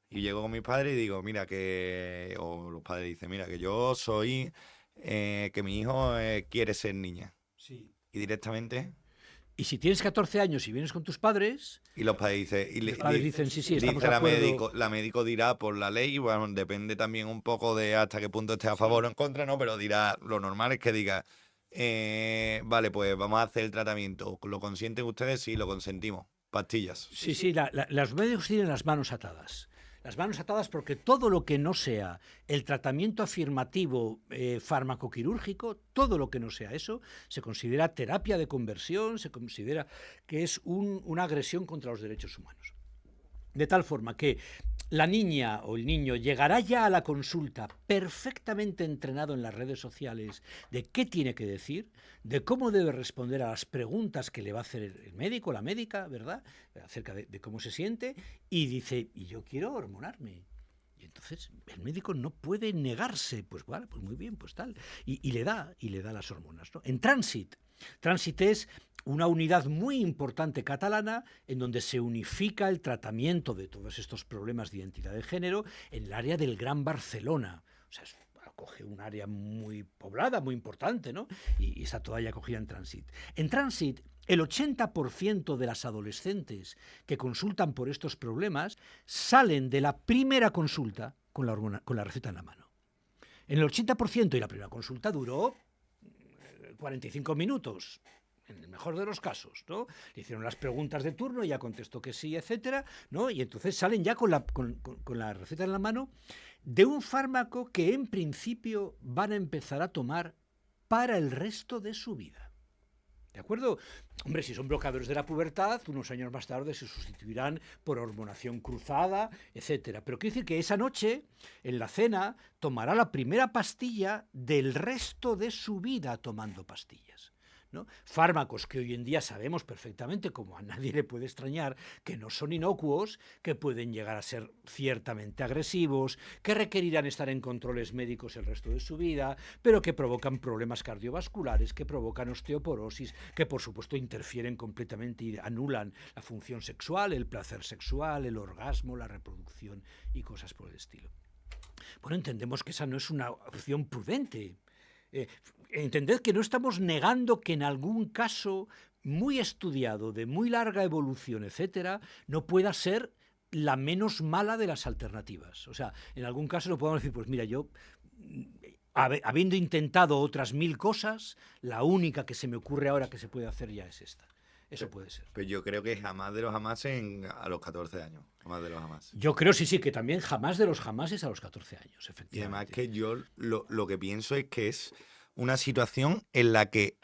y llego con mis padres y digo, mira, o los padres dicen, mira, que yo soy, que mi hijo quiere ser niña. Sí. Y directamente... Y si tienes 14 años y vienes con tus padres... Y los padres dicen, sí, estamos de dice acuerdo. la médico dirá por la ley, bueno, depende también un poco de hasta qué punto esté a favor o en contra, ¿no? Pero dirá, lo normal es que diga, vale, pues vamos a hacer el tratamiento. ¿Lo consienten ustedes? Sí, lo consentimos. Pastillas. Sí, los médicos tienen las manos atadas. Las manos atadas porque todo lo que no sea el tratamiento afirmativo farmacoquirúrgico, todo lo que no sea eso, se considera terapia de conversión, se considera que es una agresión contra los derechos humanos. De tal forma que la niña o el niño llegará ya a la consulta perfectamente entrenado en las redes sociales de qué tiene que decir, de cómo debe responder a las preguntas que le va a hacer el médico o la médica, ¿verdad?, acerca de cómo se siente, y dice, y yo quiero hormonarme. Y entonces el médico no puede negarse, pues vale, pues muy bien, pues tal, y le da las hormonas, ¿no? En Transit es una unidad muy importante catalana en donde se unifica el tratamiento de todos estos problemas de identidad de género en el área del Gran Barcelona. O sea, acoge un área muy poblada, muy importante, ¿no? Y está toda ya acogida en Transit. En Transit, el 80% de las adolescentes que consultan por estos problemas salen de la primera consulta con la receta en la mano. En el 80%, y la primera consulta duró 45 minutos. En el mejor de los casos, ¿no? Le hicieron las preguntas de turno, ella contestó que sí, etcétera, ¿no? Y entonces salen ya con la receta en la mano de un fármaco que en principio van a empezar a tomar para el resto de su vida. ¿De acuerdo? Hombre, si son bloqueadores de la pubertad, unos años más tarde se sustituirán por hormonación cruzada, etcétera. Pero quiere decir que esa noche, en la cena, tomará la primera pastilla del resto de su vida tomando pastillas. ¿no? Fármacos que hoy en día sabemos perfectamente, como a nadie le puede extrañar, que no son inocuos, que pueden llegar a ser ciertamente agresivos, que requerirán estar en controles médicos el resto de su vida, pero que provocan problemas cardiovasculares, que provocan osteoporosis, que por supuesto interfieren completamente y anulan la función sexual, el placer sexual, el orgasmo, la reproducción y cosas por el estilo. Bueno, entendemos que esa no es una opción prudente. Entended que no estamos negando que en algún caso muy estudiado, de muy larga evolución, etcétera, no pueda ser la menos mala de las alternativas. O sea, en algún caso no podemos decir, pues mira, yo, habiendo intentado otras 1000 cosas, la única que se me ocurre ahora que se puede hacer ya es esta. Eso puede ser. Pero yo creo que jamás de los jamás a los 14 años. Jamás de los jamás. Yo creo, sí, que también jamás de los jamases a los 14 años, efectivamente. Y además que yo lo que pienso es que es una situación en la que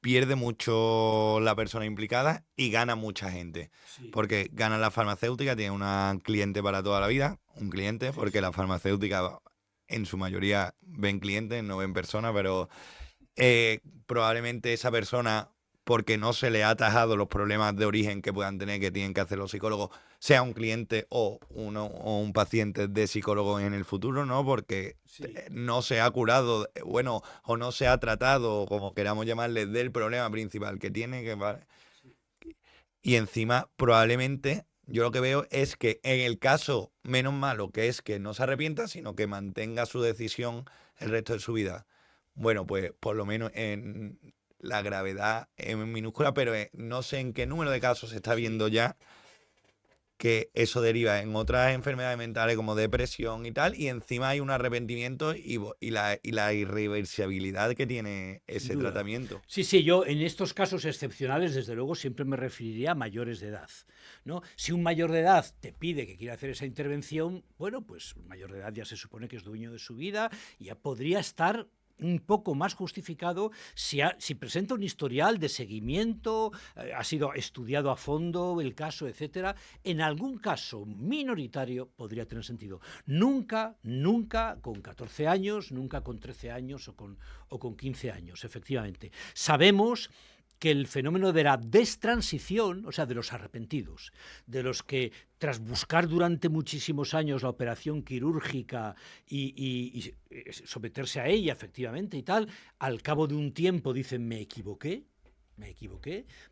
pierde mucho la persona implicada y gana mucha gente. Sí. Porque gana la farmacéutica, tiene un cliente para toda la vida, un cliente, porque la farmacéutica en su mayoría ven clientes, no ven personas, pero probablemente esa persona, porque no se le ha atajado los problemas de origen que puedan tener, que tienen que hacer los psicólogos, sea un cliente o un paciente de psicólogo en el futuro, ¿no? Porque no se ha curado, bueno, o no se ha tratado, como queramos llamarle, del problema principal que tiene. Y encima, probablemente, yo lo que veo es que en el caso menos malo, que es que no se arrepienta, sino que mantenga su decisión el resto de su vida. Bueno, pues por lo menos en la gravedad es minúscula, pero no sé en qué número de casos se está viendo ya que eso deriva en otras enfermedades mentales como depresión y tal, y encima hay un arrepentimiento y la irreversibilidad que tiene ese tratamiento. Sí, yo en estos casos excepcionales, desde luego, siempre me referiría a mayores de edad, ¿no? Si un mayor de edad te pide que quiera hacer esa intervención, bueno, pues un mayor de edad ya se supone que es dueño de su vida y ya podría estar un poco más justificado si presenta un historial de seguimiento, ha sido estudiado a fondo el caso, etcétera. En algún caso minoritario podría tener sentido. Nunca con 14 años, nunca con 13 años o con 15 años, efectivamente. Sabemos que el fenómeno de la destransición, o sea, de los arrepentidos, de los que tras buscar durante muchísimos años la operación quirúrgica y someterse a ella, efectivamente, y tal, al cabo de un tiempo dicen, me equivoqué,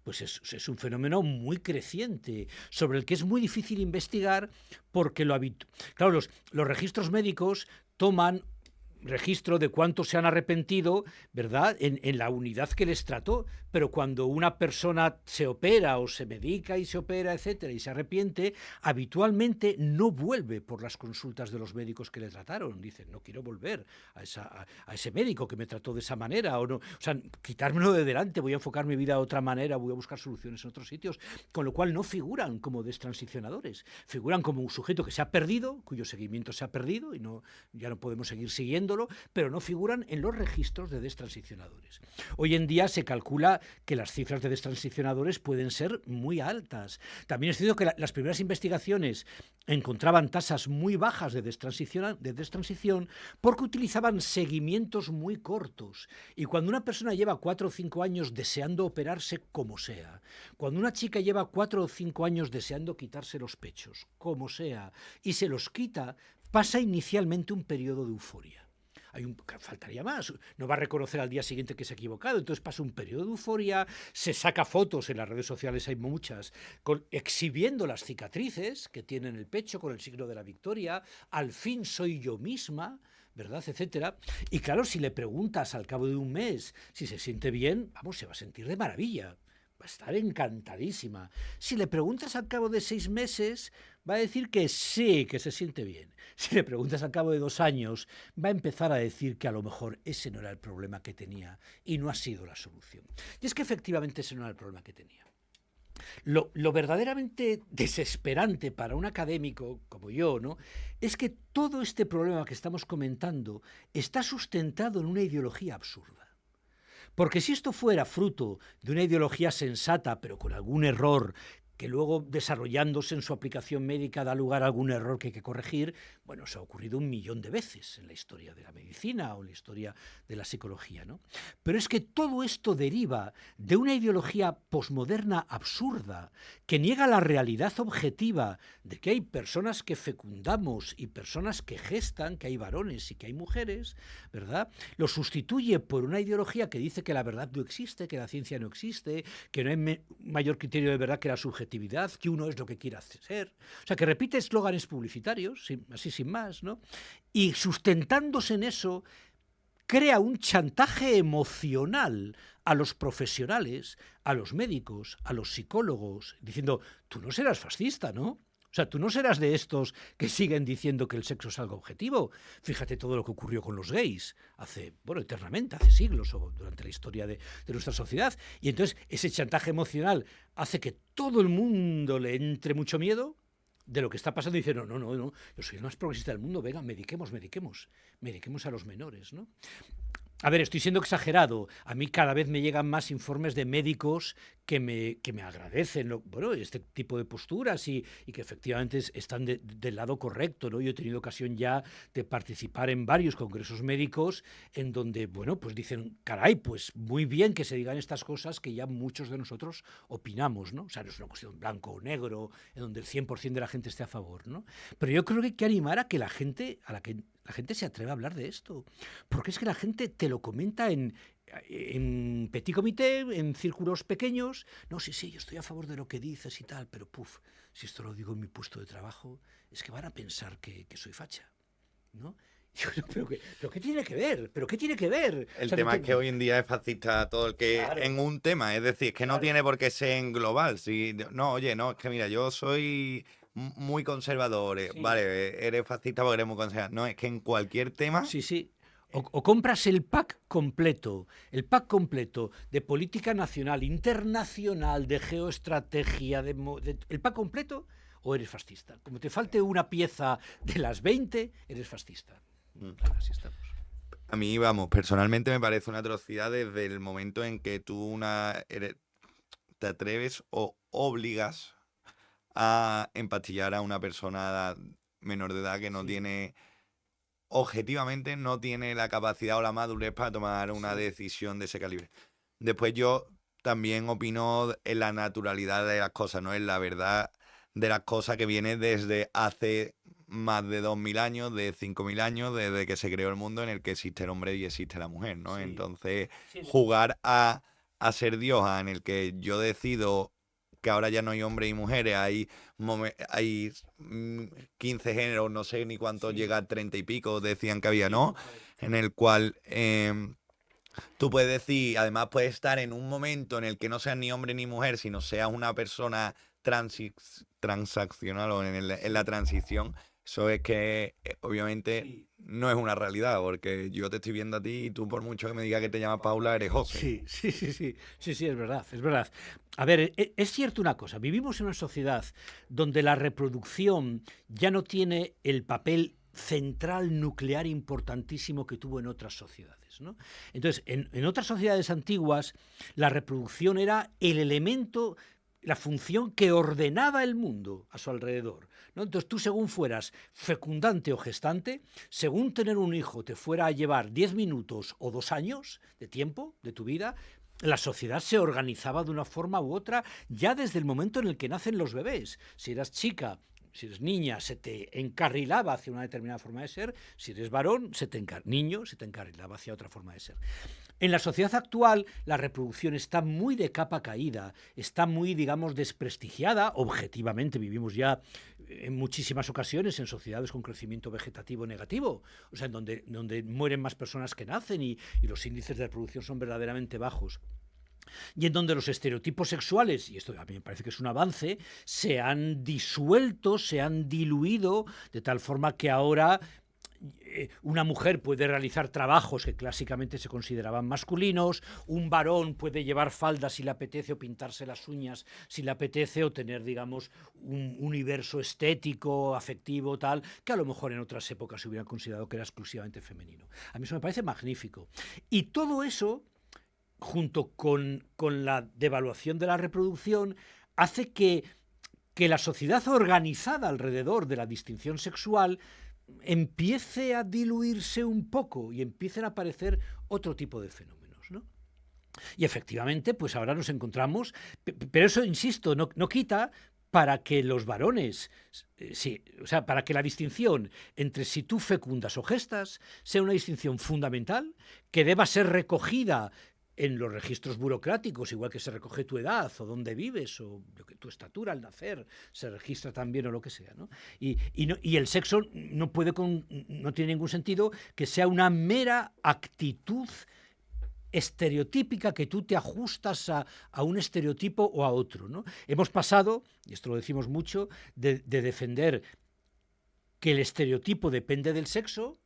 pues es un fenómeno muy creciente, sobre el que es muy difícil investigar, porque claro, los registros médicos toman registro de cuántos se han arrepentido, ¿verdad?, en la unidad que les trató, pero cuando una persona se opera o se medica y se opera, etcétera, y se arrepiente, habitualmente no vuelve por las consultas de los médicos que le trataron. Dicen, no quiero volver a ese médico que me trató de esa manera, o sea, quitármelo de delante, voy a enfocar mi vida de otra manera, voy a buscar soluciones en otros sitios, con lo cual no figuran como destransicionadores, figuran como un sujeto que se ha perdido, cuyo seguimiento se ha perdido y ya no podemos seguir siguiéndolo, pero no figuran en los registros de destransicionadores. Hoy en día se calcula que las cifras de destransicionadores pueden ser muy altas. También es cierto que las primeras investigaciones encontraban tasas muy bajas de destransición porque utilizaban seguimientos muy cortos. Y cuando una persona lleva 4 o 5 años deseando operarse, como sea, cuando una chica lleva 4 o 5 años deseando quitarse los pechos, como sea, y se los quita, pasa inicialmente un periodo de euforia. Faltaría más, no va a reconocer al día siguiente que se ha equivocado, entonces pasa un periodo de euforia, se saca fotos, en las redes sociales hay muchas, exhibiendo las cicatrices que tiene en el pecho con el signo de la victoria, al fin soy yo misma, ¿verdad?, etcétera. Y claro, si le preguntas al cabo de un mes si se siente bien, vamos, se va a sentir de maravilla, va a estar encantadísima. Si le preguntas al cabo de 6 meses, va a decir que sí, que se siente bien. Si le preguntas al cabo de 2 años, va a empezar a decir que a lo mejor ese no era el problema que tenía y no ha sido la solución. Y es que efectivamente ese no era el problema que tenía. Lo verdaderamente desesperante para un académico como yo, ¿no?, es que todo este problema que estamos comentando está sustentado en una ideología absurda. Porque si esto fuera fruto de una ideología sensata, pero con algún error que luego desarrollándose en su aplicación médica da lugar a algún error que hay que corregir, bueno, se ha ocurrido 1.000.000 de veces en la historia de la medicina o en la historia de la psicología, ¿no? Pero es que todo esto deriva de una ideología posmoderna absurda que niega la realidad objetiva de que hay personas que fecundamos y personas que gestan, que hay varones y que hay mujeres, ¿verdad? Lo sustituye por una ideología que dice que la verdad no existe, que la ciencia no existe, que no hay mayor criterio de verdad que la subjetividad, que uno es lo que quiera ser. O sea, que repite eslóganes publicitarios, así sin más, ¿no? Y sustentándose en eso, crea un chantaje emocional a los profesionales, a los médicos, a los psicólogos, diciendo, tú no serás fascista, ¿no? O sea, tú no serás de estos que siguen diciendo que el sexo es algo objetivo. Fíjate todo lo que ocurrió con los gays hace, bueno, eternamente, hace siglos o durante la historia de nuestra sociedad. Y entonces ese chantaje emocional hace que todo el mundo le entre mucho miedo de lo que está pasando y dice, no, yo soy el más progresista del mundo, venga, mediquemos a los menores, ¿no? A ver, estoy siendo exagerado. A mí cada vez me llegan más informes de médicos que me agradecen bueno, este tipo de posturas y que efectivamente están del lado correcto, ¿no? Yo he tenido ocasión ya de participar en varios congresos médicos en donde, bueno, pues dicen, caray, pues muy bien que se digan estas cosas que ya muchos de nosotros opinamos, ¿no? O sea, no es una cuestión blanco o negro, en donde el 100% de la gente esté a favor, ¿no? Pero yo creo que hay que animar a que la gente se atreva a hablar de esto, porque es que la gente te lo comenta en petit comité, en círculos pequeños. No, sí, yo estoy a favor de lo que dices y tal, pero si esto lo digo en mi puesto de trabajo, es que van a pensar que soy facha, ¿no? ¿Pero qué tiene que ver? ¿Pero qué tiene que ver? El tema es que hoy en día es fascista todo el que Claro. en un tema, es decir, que no tiene por qué ser en global. No, oye, no, es que mira, yo soy muy conservador, Sí. vale, eres fascista porque eres muy conservador. No, es que en cualquier tema, Sí. O compras el pack completo de política nacional, internacional, de geoestrategia, el pack completo, o eres fascista. Como te falte una pieza de las 20, eres fascista. Claro, así estamos. a mí, vamos, personalmente me parece una atrocidad desde el momento en que tú te atreves o obligas a empastillar a una persona menor de edad que no Sí. tiene, objetivamente, no tiene la capacidad o la madurez para tomar una Sí. decisión de ese calibre. Después yo también opino en la naturalidad de las cosas, no en la verdad de las cosas que viene desde hace más de 2.000 años, de 5.000 años, desde que se creó el mundo en el que existe el hombre y existe la mujer, ¿no? Sí. Entonces, Sí. jugar a ser Dios, en el que yo decido que ahora ya no hay hombres y mujeres, hay 15 géneros, no sé ni cuántos, Sí. llega a 30 y pico, decían que había, Sí, ¿no? correcto. En el cual tú puedes decir, además puedes estar en un momento en el que no seas ni hombre ni mujer, sino seas una persona transaccional o en la transición. Eso es que obviamente Sí. no es una realidad, porque yo te estoy viendo a ti y tú, por mucho que me digas que te llamas Paula, eres José. Sí, es verdad, es verdad. A ver, es cierto una cosa, vivimos en una sociedad donde la reproducción ya no tiene el papel central nuclear importantísimo que tuvo en otras sociedades, ¿no? Entonces, en otras sociedades antiguas, la reproducción era el elemento, la función que ordenaba el mundo a su alrededor, ¿no? Entonces tú, según fueras fecundante o gestante, según tener un hijo te fuera a llevar 10 minutos o 2 años de tiempo de tu vida, la sociedad se organizaba de una forma u otra ya desde el momento en el que nacen los bebés. Si eras chica, si eres niña, se te encarrilaba hacia una determinada forma de ser. Si eres varón, niño, se te encarrilaba hacia otra forma de ser. En la sociedad actual, la reproducción está muy de capa caída, está muy, digamos, desprestigiada. Objetivamente, vivimos ya en muchísimas ocasiones en sociedades con crecimiento vegetativo negativo, o sea, en donde mueren más personas que nacen y los índices de reproducción son verdaderamente bajos. Y en donde los estereotipos sexuales, y esto a mí me parece que es un avance, se han disuelto, se han diluido, de tal forma que ahora una mujer puede realizar trabajos que clásicamente se consideraban masculinos, un varón puede llevar faldas si le apetece o pintarse las uñas si le apetece o tener, digamos, un universo estético, afectivo, tal, que a lo mejor en otras épocas se hubiera considerado que era exclusivamente femenino. A mí eso me parece magnífico. Y todo eso, junto con la devaluación de la reproducción, hace que que la sociedad organizada alrededor de la distinción sexual empiece a diluirse un poco y empiecen a aparecer otro tipo de fenómenos, ¿no? Y efectivamente, pues ahora nos encontramos, pero eso, insisto, no quita para que los varones, sí, o sea, para que la distinción entre si tú fecundas o gestas sea una distinción fundamental, que deba ser recogida en los registros burocráticos, igual que se recoge tu edad o dónde vives o tu estatura al nacer, se registra también o lo que sea, ¿no? Y el sexo no tiene ningún sentido que sea una mera actitud estereotípica que tú te ajustas a un estereotipo o a otro, ¿no? Hemos pasado, y esto lo decimos mucho, de defender que el estereotipo depende del sexo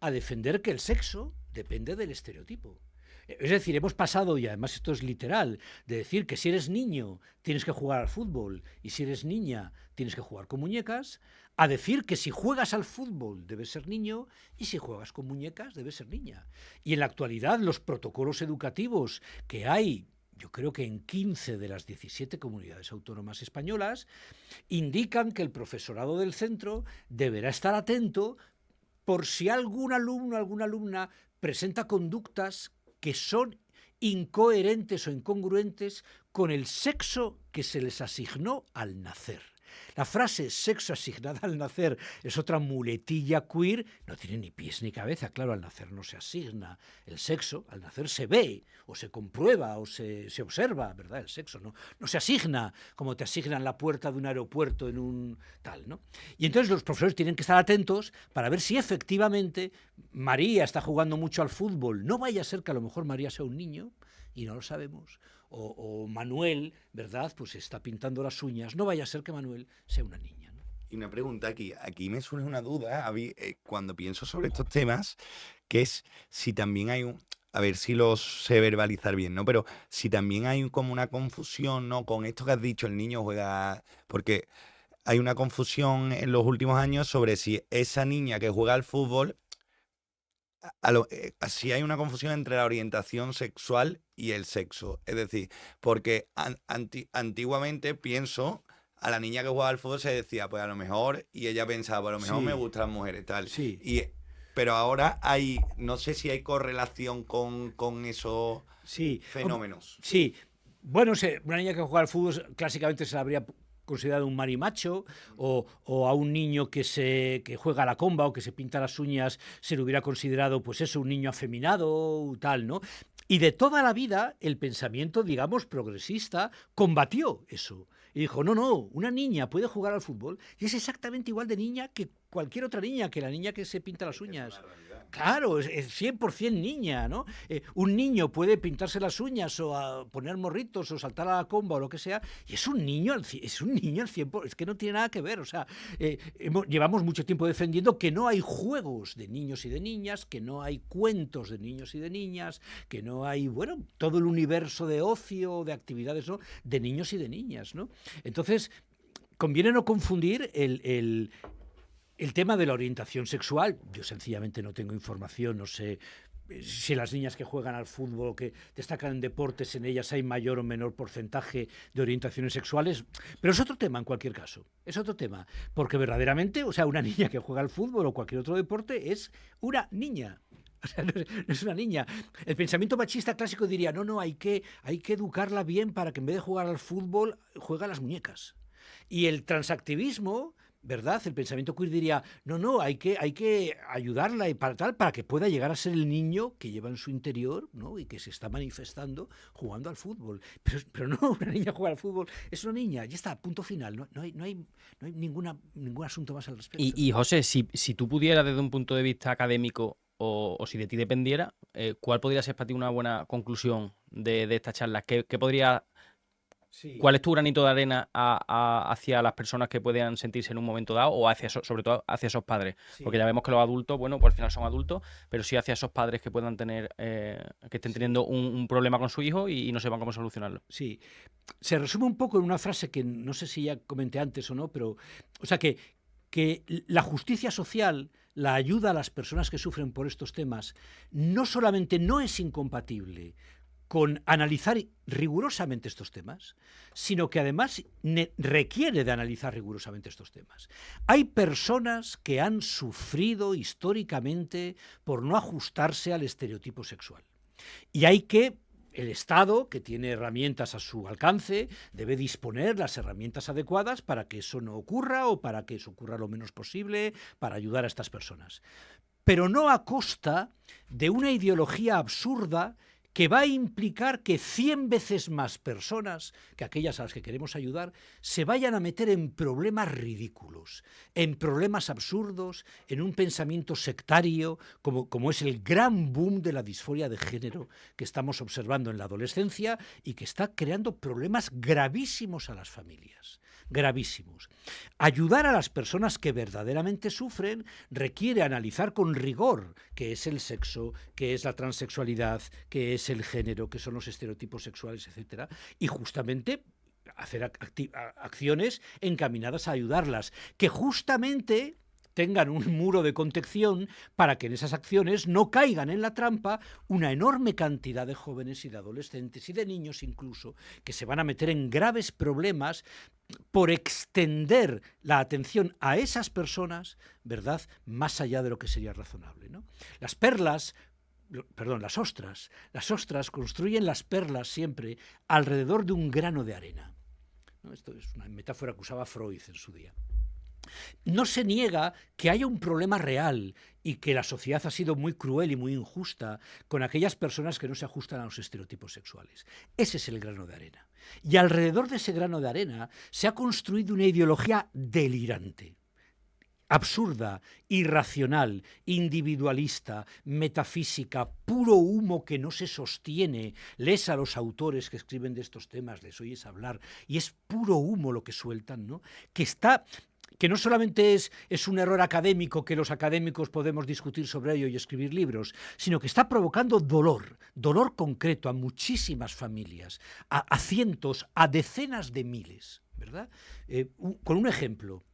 a defender que el sexo depende del estereotipo. Es decir, hemos pasado, y además esto es literal, de decir que si eres niño tienes que jugar al fútbol y si eres niña tienes que jugar con muñecas, a decir que si juegas al fútbol debes ser niño y si juegas con muñecas debes ser niña. Y en la actualidad los protocolos educativos que hay, yo creo que en 15 de las 17 comunidades autónomas españolas, indican que el profesorado del centro deberá estar atento por si algún alumno o alguna alumna presenta conductas que son incoherentes o incongruentes con el sexo que se les asignó al nacer. La frase sexo asignada al nacer es otra muletilla queer, no tiene ni pies ni cabeza. Claro, al nacer no se asigna el sexo, al nacer se ve o se comprueba o se observa, ¿verdad? El sexo no se asigna como te asignan la puerta de un aeropuerto en un tal, ¿no? Y entonces los profesores tienen que estar atentos para ver si efectivamente María está jugando mucho al fútbol. No vaya a ser que a lo mejor María sea un niño y no lo sabemos. O Manuel, ¿verdad? Pues está pintando las uñas. No vaya a ser que Manuel sea una niña, ¿no? Y una pregunta aquí me surge una duda, cuando pienso sobre estos temas, que es si también hay a ver si lo sé verbalizar bien, ¿no? Pero si también hay como una confusión, ¿no? Con esto que has dicho, el niño juega, porque hay una confusión en los últimos años sobre si esa niña que juega al fútbol, si hay una confusión entre la orientación sexual y el sexo. Es decir, porque antiguamente pienso, a la niña que jugaba al fútbol se decía, pues a lo mejor, y ella pensaba, pues a lo mejor me Sí, gustan las mujeres, tal. sí, Pero ahora no sé si hay correlación con esos sí. fenómenos. Sí. Bueno, una niña que juega al fútbol clásicamente se la habría considerado un marimacho, o a un niño que juega a la comba o que se pinta las uñas se le hubiera considerado, pues eso, un niño afeminado, tal, ¿no? Y de toda la vida el pensamiento, digamos, progresista combatió eso. Y dijo, no, una niña puede jugar al fútbol y es exactamente igual de niña que cualquier otra niña, que la niña que se pinta las uñas. Claro, es 100% niña, ¿no? Un niño puede pintarse las uñas o poner morritos o saltar a la comba o lo que sea, y es un niño al 100%, es que no tiene nada que ver. O sea, llevamos mucho tiempo defendiendo que no hay juegos de niños y de niñas, que no hay cuentos de niños y de niñas, que no hay, bueno, todo el universo de ocio, de actividades, ¿no? De niños y de niñas, ¿no? Entonces, conviene no confundir el tema de la orientación sexual. Yo sencillamente no tengo información, no sé si las niñas que juegan al fútbol o que destacan en deportes, en ellas hay mayor o menor porcentaje de orientaciones sexuales, pero es otro tema en cualquier caso, es otro tema, porque verdaderamente, o sea, una niña que juega al fútbol o cualquier otro deporte es una niña. O sea, no es una niña. El pensamiento machista clásico diría, no, hay que educarla bien para que en vez de jugar al fútbol, juegue a las muñecas. Y el transactivismo, ¿verdad? El pensamiento queer diría, no, hay que ayudarla y para que pueda llegar a ser el niño que lleva en su interior, ¿no? Y que se está manifestando jugando al fútbol. Pero no, una niña juega al fútbol, es una niña, ya está, punto final. No hay ningún asunto más al respecto. Y José, si tú pudieras desde un punto de vista académico o si de ti dependiera, ¿cuál podría ser para ti una buena conclusión de esta charla? ¿Qué podría... Sí. ¿Cuál es tu granito de arena hacia las personas que puedan sentirse en un momento dado o sobre todo hacia esos padres? Sí. Porque ya vemos que los adultos, bueno, pues al final son adultos, pero sí hacia esos padres que puedan tener, que estén teniendo un problema con su hijo y no sepan cómo solucionarlo. Sí. Se resume un poco en una frase que no sé si ya comenté antes o no, pero, o sea, que la justicia social, la ayuda a las personas que sufren por estos temas, no solamente no es incompatible con analizar rigurosamente estos temas, sino que además requiere de analizar rigurosamente estos temas. Hay personas que han sufrido históricamente por no ajustarse al estereotipo sexual. Y el Estado, que tiene herramientas a su alcance, debe disponer las herramientas adecuadas para que eso no ocurra o para que eso ocurra lo menos posible, para ayudar a estas personas. Pero no a costa de una ideología absurda que va a implicar que 100 veces más personas que aquellas a las que queremos ayudar se vayan a meter en problemas ridículos, en problemas absurdos, en un pensamiento sectario, como es el gran boom de la disforia de género que estamos observando en la adolescencia y que está creando problemas gravísimos a las familias. Gravísimos. Ayudar a las personas que verdaderamente sufren requiere analizar con rigor qué es el sexo, qué es la transexualidad, qué es el género, qué son los estereotipos sexuales, etcétera, y justamente hacer acciones encaminadas a ayudarlas, que justamente tengan un muro de contención para que en esas acciones no caigan en la trampa una enorme cantidad de jóvenes y de adolescentes y de niños incluso, que se van a meter en graves problemas por extender la atención a esas personas, ¿verdad?, más allá de lo que sería razonable, ¿no? Las ostras construyen las perlas siempre alrededor de un grano de arena, ¿no? Esto es una metáfora que usaba Freud en su día. No se niega que haya un problema real y que la sociedad ha sido muy cruel y muy injusta con aquellas personas que no se ajustan a los estereotipos sexuales. Ese es el grano de arena. Y alrededor de ese grano de arena se ha construido una ideología delirante, absurda, irracional, individualista, metafísica, puro humo que no se sostiene. Lees a los autores que escriben de estos temas, les oyes hablar, y es puro humo lo que sueltan, ¿no? Que no solamente es un error académico, que los académicos podemos discutir sobre ello y escribir libros, sino que está provocando dolor concreto a muchísimas familias, a cientos, a decenas de miles, ¿verdad? Con un ejemplo.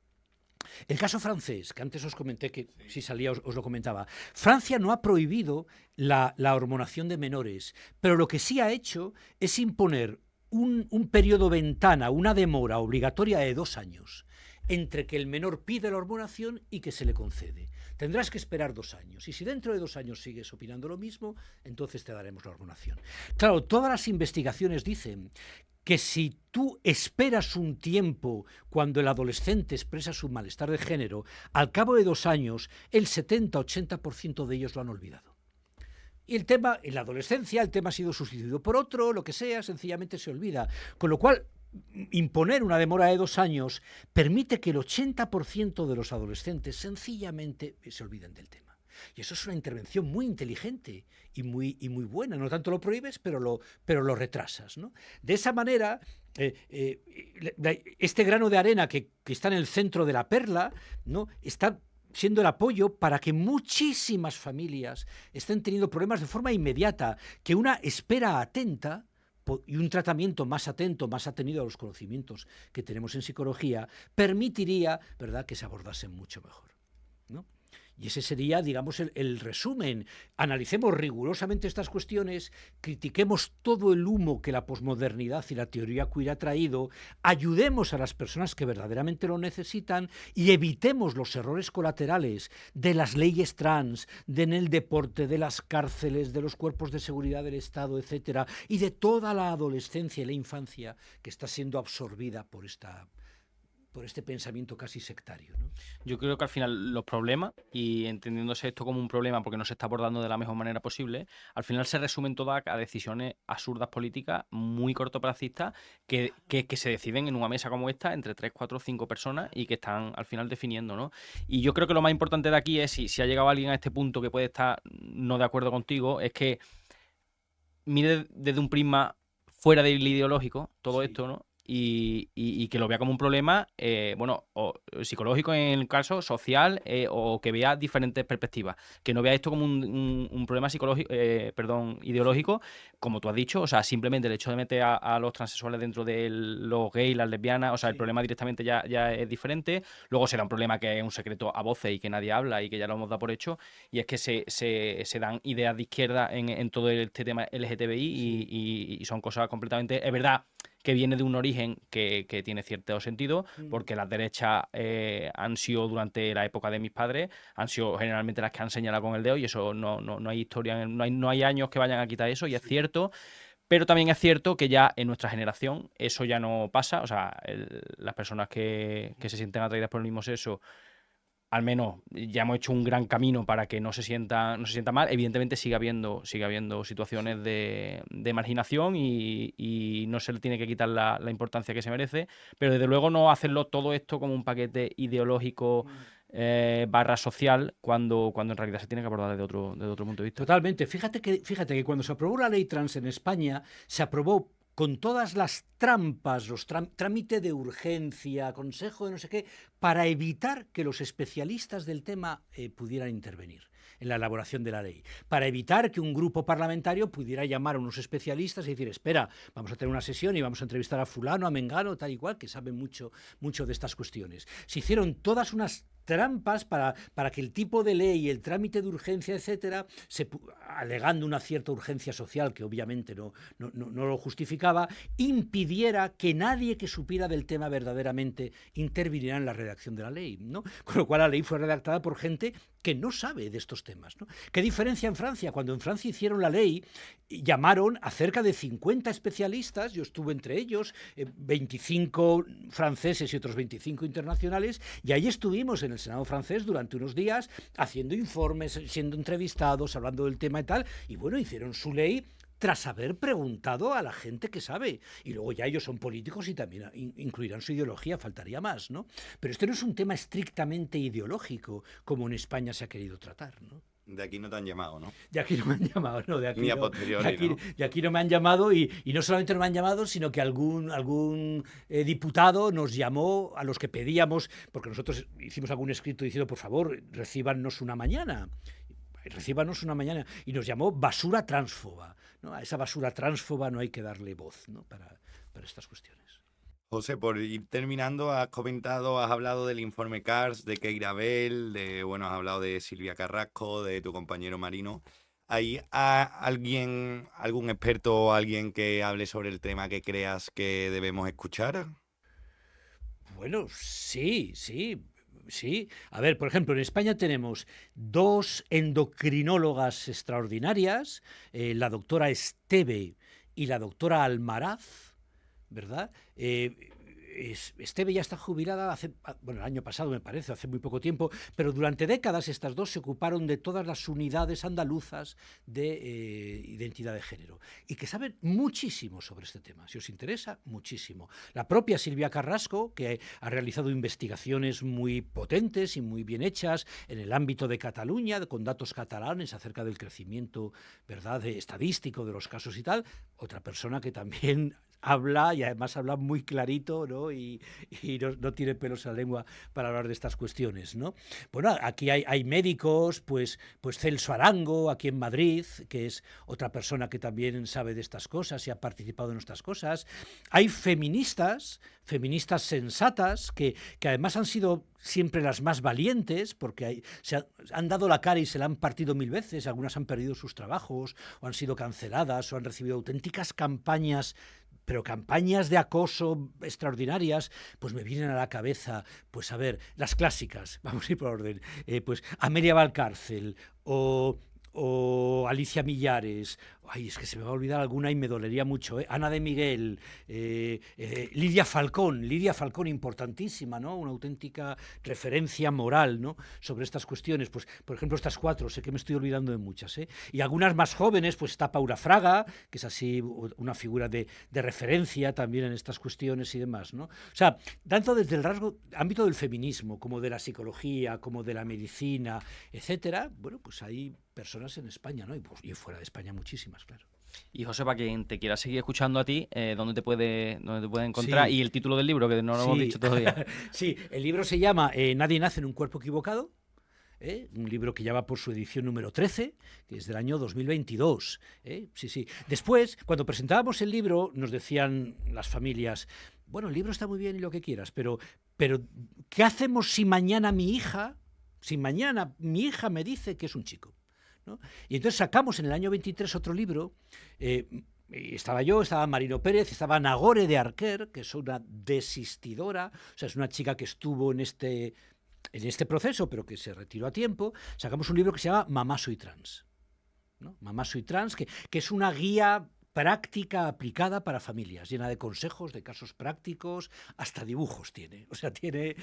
El caso francés, que antes os comenté, que si salía os lo comentaba. Francia no ha prohibido la hormonación de menores, pero lo que sí ha hecho es imponer un periodo ventana, una demora obligatoria de 2 años entre que el menor pide la hormonación y que se le concede. Tendrás que esperar 2 años. Y si dentro de 2 años sigues opinando lo mismo, entonces te daremos la hormonación. Claro, todas las investigaciones dicen que si tú esperas un tiempo cuando el adolescente expresa su malestar de género, al cabo de 2 años, el 70-80% de ellos lo han olvidado. Y el tema, en la adolescencia, el tema ha sido sustituido por otro, lo que sea, sencillamente se olvida. Con lo cual, imponer una demora de 2 años permite que el 80% de los adolescentes sencillamente se olviden del tema. Y eso es una intervención muy inteligente y muy buena. No tanto lo prohíbes, pero lo retrasas, ¿no? De esa manera, este grano de arena que está en el centro de la perla, ¿no?, está siendo el apoyo para que muchísimas familias estén teniendo problemas de forma inmediata, que una espera atenta y un tratamiento más atento, más atenido a los conocimientos que tenemos en psicología, permitiría, ¿verdad?, que se abordasen mucho mejor, ¿no? Y ese sería, digamos, el resumen. Analicemos rigurosamente estas cuestiones, critiquemos todo el humo que la posmodernidad y la teoría queer ha traído, ayudemos a las personas que verdaderamente lo necesitan y evitemos los errores colaterales de las leyes trans, en el deporte, de las cárceles, de los cuerpos de seguridad del Estado, etcétera, y de toda la adolescencia y la infancia que está siendo absorbida por este pensamiento casi sectario, ¿no? Yo creo que al final los problemas, y entendiéndose esto como un problema porque no se está abordando de la mejor manera posible, al final se resumen todas a decisiones absurdas políticas muy cortoplacistas que se deciden en una mesa como esta entre 3, 4, 5 personas y que están al final definiendo, ¿no? Y yo creo que lo más importante de aquí es, si ha llegado alguien a este punto que puede estar no de acuerdo contigo, es que mire desde un prisma fuera del ideológico todo esto, ¿no? y que lo vea como un problema, bueno, o psicológico en el caso, social, o que vea diferentes perspectivas. Que no vea esto como un problema psicológico, ideológico, como tú has dicho, o sea, simplemente el hecho de meter a los transexuales dentro de los gays, las lesbianas, o sea, el Sí. problema directamente ya es diferente. Luego será un problema que es un secreto a voces y que nadie habla y que ya lo hemos dado por hecho, y es que se dan ideas de izquierda en todo este tema LGTBI Sí. y son cosas completamente... Es verdad que viene de un origen que tiene cierto sentido, Mm. porque las derechas han sido durante la época de mis padres, han sido generalmente las que han señalado con el dedo, y eso no hay historia, no hay años que vayan a quitar eso, y es Sí. cierto, pero también es cierto que ya en nuestra generación eso ya no pasa, o sea, las personas que se sienten atraídas por el mismo sexo, al menos ya hemos hecho un gran camino para que no se sienta mal. Evidentemente sigue habiendo situaciones de marginación y no se le tiene que quitar la importancia que se merece, pero desde luego no hacerlo todo esto como un paquete ideológico Mm. barra social cuando en realidad se tiene que abordar desde otro punto de vista. Totalmente. Fíjate que cuando se aprobó la ley trans en España, se aprobó con todas las trampas, los trámite de urgencia, consejo de no sé qué, para evitar que los especialistas del tema pudieran intervenir en la elaboración de la ley, para evitar que un grupo parlamentario pudiera llamar a unos especialistas y decir, espera, vamos a tener una sesión y vamos a entrevistar a fulano, a mengano, tal y cual, que saben mucho de estas cuestiones. Se hicieron todas unas trampas para que el tipo de ley, el trámite de urgencia, etcétera, alegando una cierta urgencia social que obviamente no lo justificaba, impidiera que nadie que supiera del tema verdaderamente interviniera en la redacción de la ley, ¿no? Con lo cual la ley fue redactada por gente que no sabe de estos temas, ¿no? ¿Qué diferencia en Francia? Cuando en Francia hicieron la ley, llamaron a cerca de 50 especialistas, yo estuve entre ellos, 25 franceses y otros 25 internacionales, y ahí estuvimos en el Senado francés durante unos días haciendo informes, siendo entrevistados, hablando del tema y tal, y bueno, hicieron su ley tras haber preguntado a la gente que sabe. Y luego ya ellos son políticos y también incluirán su ideología, faltaría más, ¿no? Pero este no es un tema estrictamente ideológico, como en España se ha querido tratar, ¿no? De aquí no te han llamado, ¿no? De aquí no me han llamado, no, de aquí Ni a no. posteriori, ¿no? De aquí no me han llamado y no solamente no me han llamado, sino que algún diputado nos llamó a los que pedíamos, porque nosotros hicimos algún escrito diciendo, por favor, recíbanos una mañana. Recíbanos una mañana. Y nos llamó basura transfoba, ¿no? A esa basura transfoba no hay que darle voz, ¿no? Para estas cuestiones. José, por ir terminando, has hablado del informe CARS, de Keira Bell, has hablado de Silvia Carrasco, de tu compañero Marino. ¿Hay algún experto o alguien que hable sobre el tema que creas que debemos escuchar? Bueno, sí, sí. Sí, a ver, por ejemplo, en España tenemos dos endocrinólogas extraordinarias, la doctora Esteve y la doctora Almaraz, ¿verdad? Esteve ya está jubilada el año pasado me parece, hace muy poco tiempo, pero durante décadas estas dos se ocuparon de todas las unidades andaluzas de identidad de género y que saben muchísimo sobre este tema, si os interesa, muchísimo. La propia Silvia Carrasco, que ha realizado investigaciones muy potentes y muy bien hechas en el ámbito de Cataluña, con datos catalanes acerca del crecimiento, ¿verdad?, estadístico de los casos y tal, otra persona que también habla y además habla muy clarito, ¿no? Y no tiene pelos en la lengua para hablar de estas cuestiones, ¿no? Bueno, aquí hay médicos, pues Celso Arango, aquí en Madrid, que es otra persona que también sabe de estas cosas y ha participado en estas cosas. Hay feministas sensatas, que además han sido siempre las más valientes, porque han dado la cara y se la han partido 1000 veces, algunas han perdido sus trabajos, o han sido canceladas, o han recibido auténticas campañas, pero campañas de acoso extraordinarias, pues me vienen a la cabeza, pues a ver, las clásicas, vamos a ir por orden, pues Amelia Valcárcel o Alicia Millares, ay, es que se me va a olvidar alguna y me dolería mucho, Ana de Miguel, Lidia Falcón, importantísima, ¿no? Una auténtica referencia moral, ¿no?, sobre estas cuestiones. Pues, por ejemplo, estas cuatro, sé que me estoy olvidando de muchas, y algunas más jóvenes, pues está Paula Fraga, que es así una figura de referencia también en estas cuestiones y demás, ¿no? O sea, tanto desde el ámbito del feminismo, como de la psicología, como de la medicina, etcétera, bueno, pues hay personas en España, ¿no? Y fuera de España muchísimas, claro. Y José, para quien te quiera seguir escuchando a ti, dónde te puede encontrar? Sí, Y el título del libro, que no lo hemos sí, dicho todavía. sí, el libro se llama Nadie nace en un cuerpo equivocado. Un libro que ya va por su edición número 13, que es del año 2022. Sí, sí. Después, cuando presentábamos el libro, nos decían las familias, bueno, el libro está muy bien y lo que quieras, pero ¿qué hacemos si mañana mi hija me dice que es un chico? ¿No? Y entonces sacamos en el año 23 otro libro. Y estaba yo, estaba Marino Pérez, estaba Nagore de Arquer, que es una desistidora, o sea, es una chica que estuvo en este proceso, pero que se retiró a tiempo. Sacamos un libro que se llama Mamá soy trans, ¿no? Mamá soy trans, que es una guía práctica aplicada para familias, llena de consejos, de casos prácticos, hasta dibujos tiene, o sea, tiene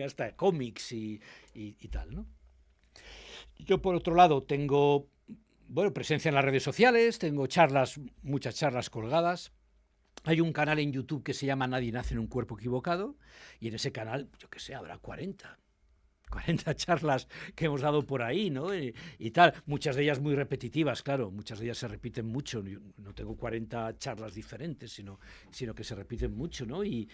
hasta cómics y tal, ¿no? Yo, por otro lado, tengo, bueno, presencia en las redes sociales, tengo charlas, muchas charlas colgadas. Hay un canal en YouTube que se llama Nadie nace en un cuerpo equivocado, y en ese canal, yo qué sé, habrá 40 charlas que hemos dado por ahí, ¿no? Y tal, muchas de ellas muy repetitivas, claro, muchas de ellas se repiten mucho. Yo no tengo 40 charlas diferentes, sino que se repiten mucho, ¿no? Y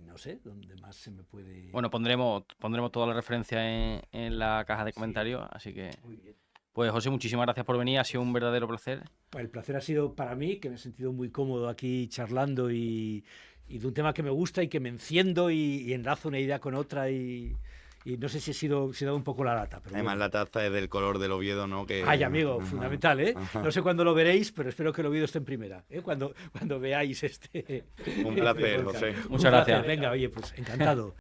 no sé, ¿dónde más se me puede...? Bueno, pondremos toda la referencia en la caja de Sí, comentarios, así que... muy bien. Pues José, muchísimas gracias por venir, ha sido un verdadero placer. El placer ha sido para mí, que me he sentido muy cómodo aquí charlando y de un tema que me gusta y que me enciendo y enlazo una idea con otra y no sé si he dado un poco la lata, pero Además, bueno. la taza es del color del Oviedo, ¿no? Que... Ay, amigo, Ajá, fundamental, ¿eh? ajá. No sé cuándo lo veréis, pero espero que el Oviedo esté en primera, ¿eh? Cuando veáis Un placer, podcast. José. Un Muchas placer. gracias. Venga, oye, pues encantado.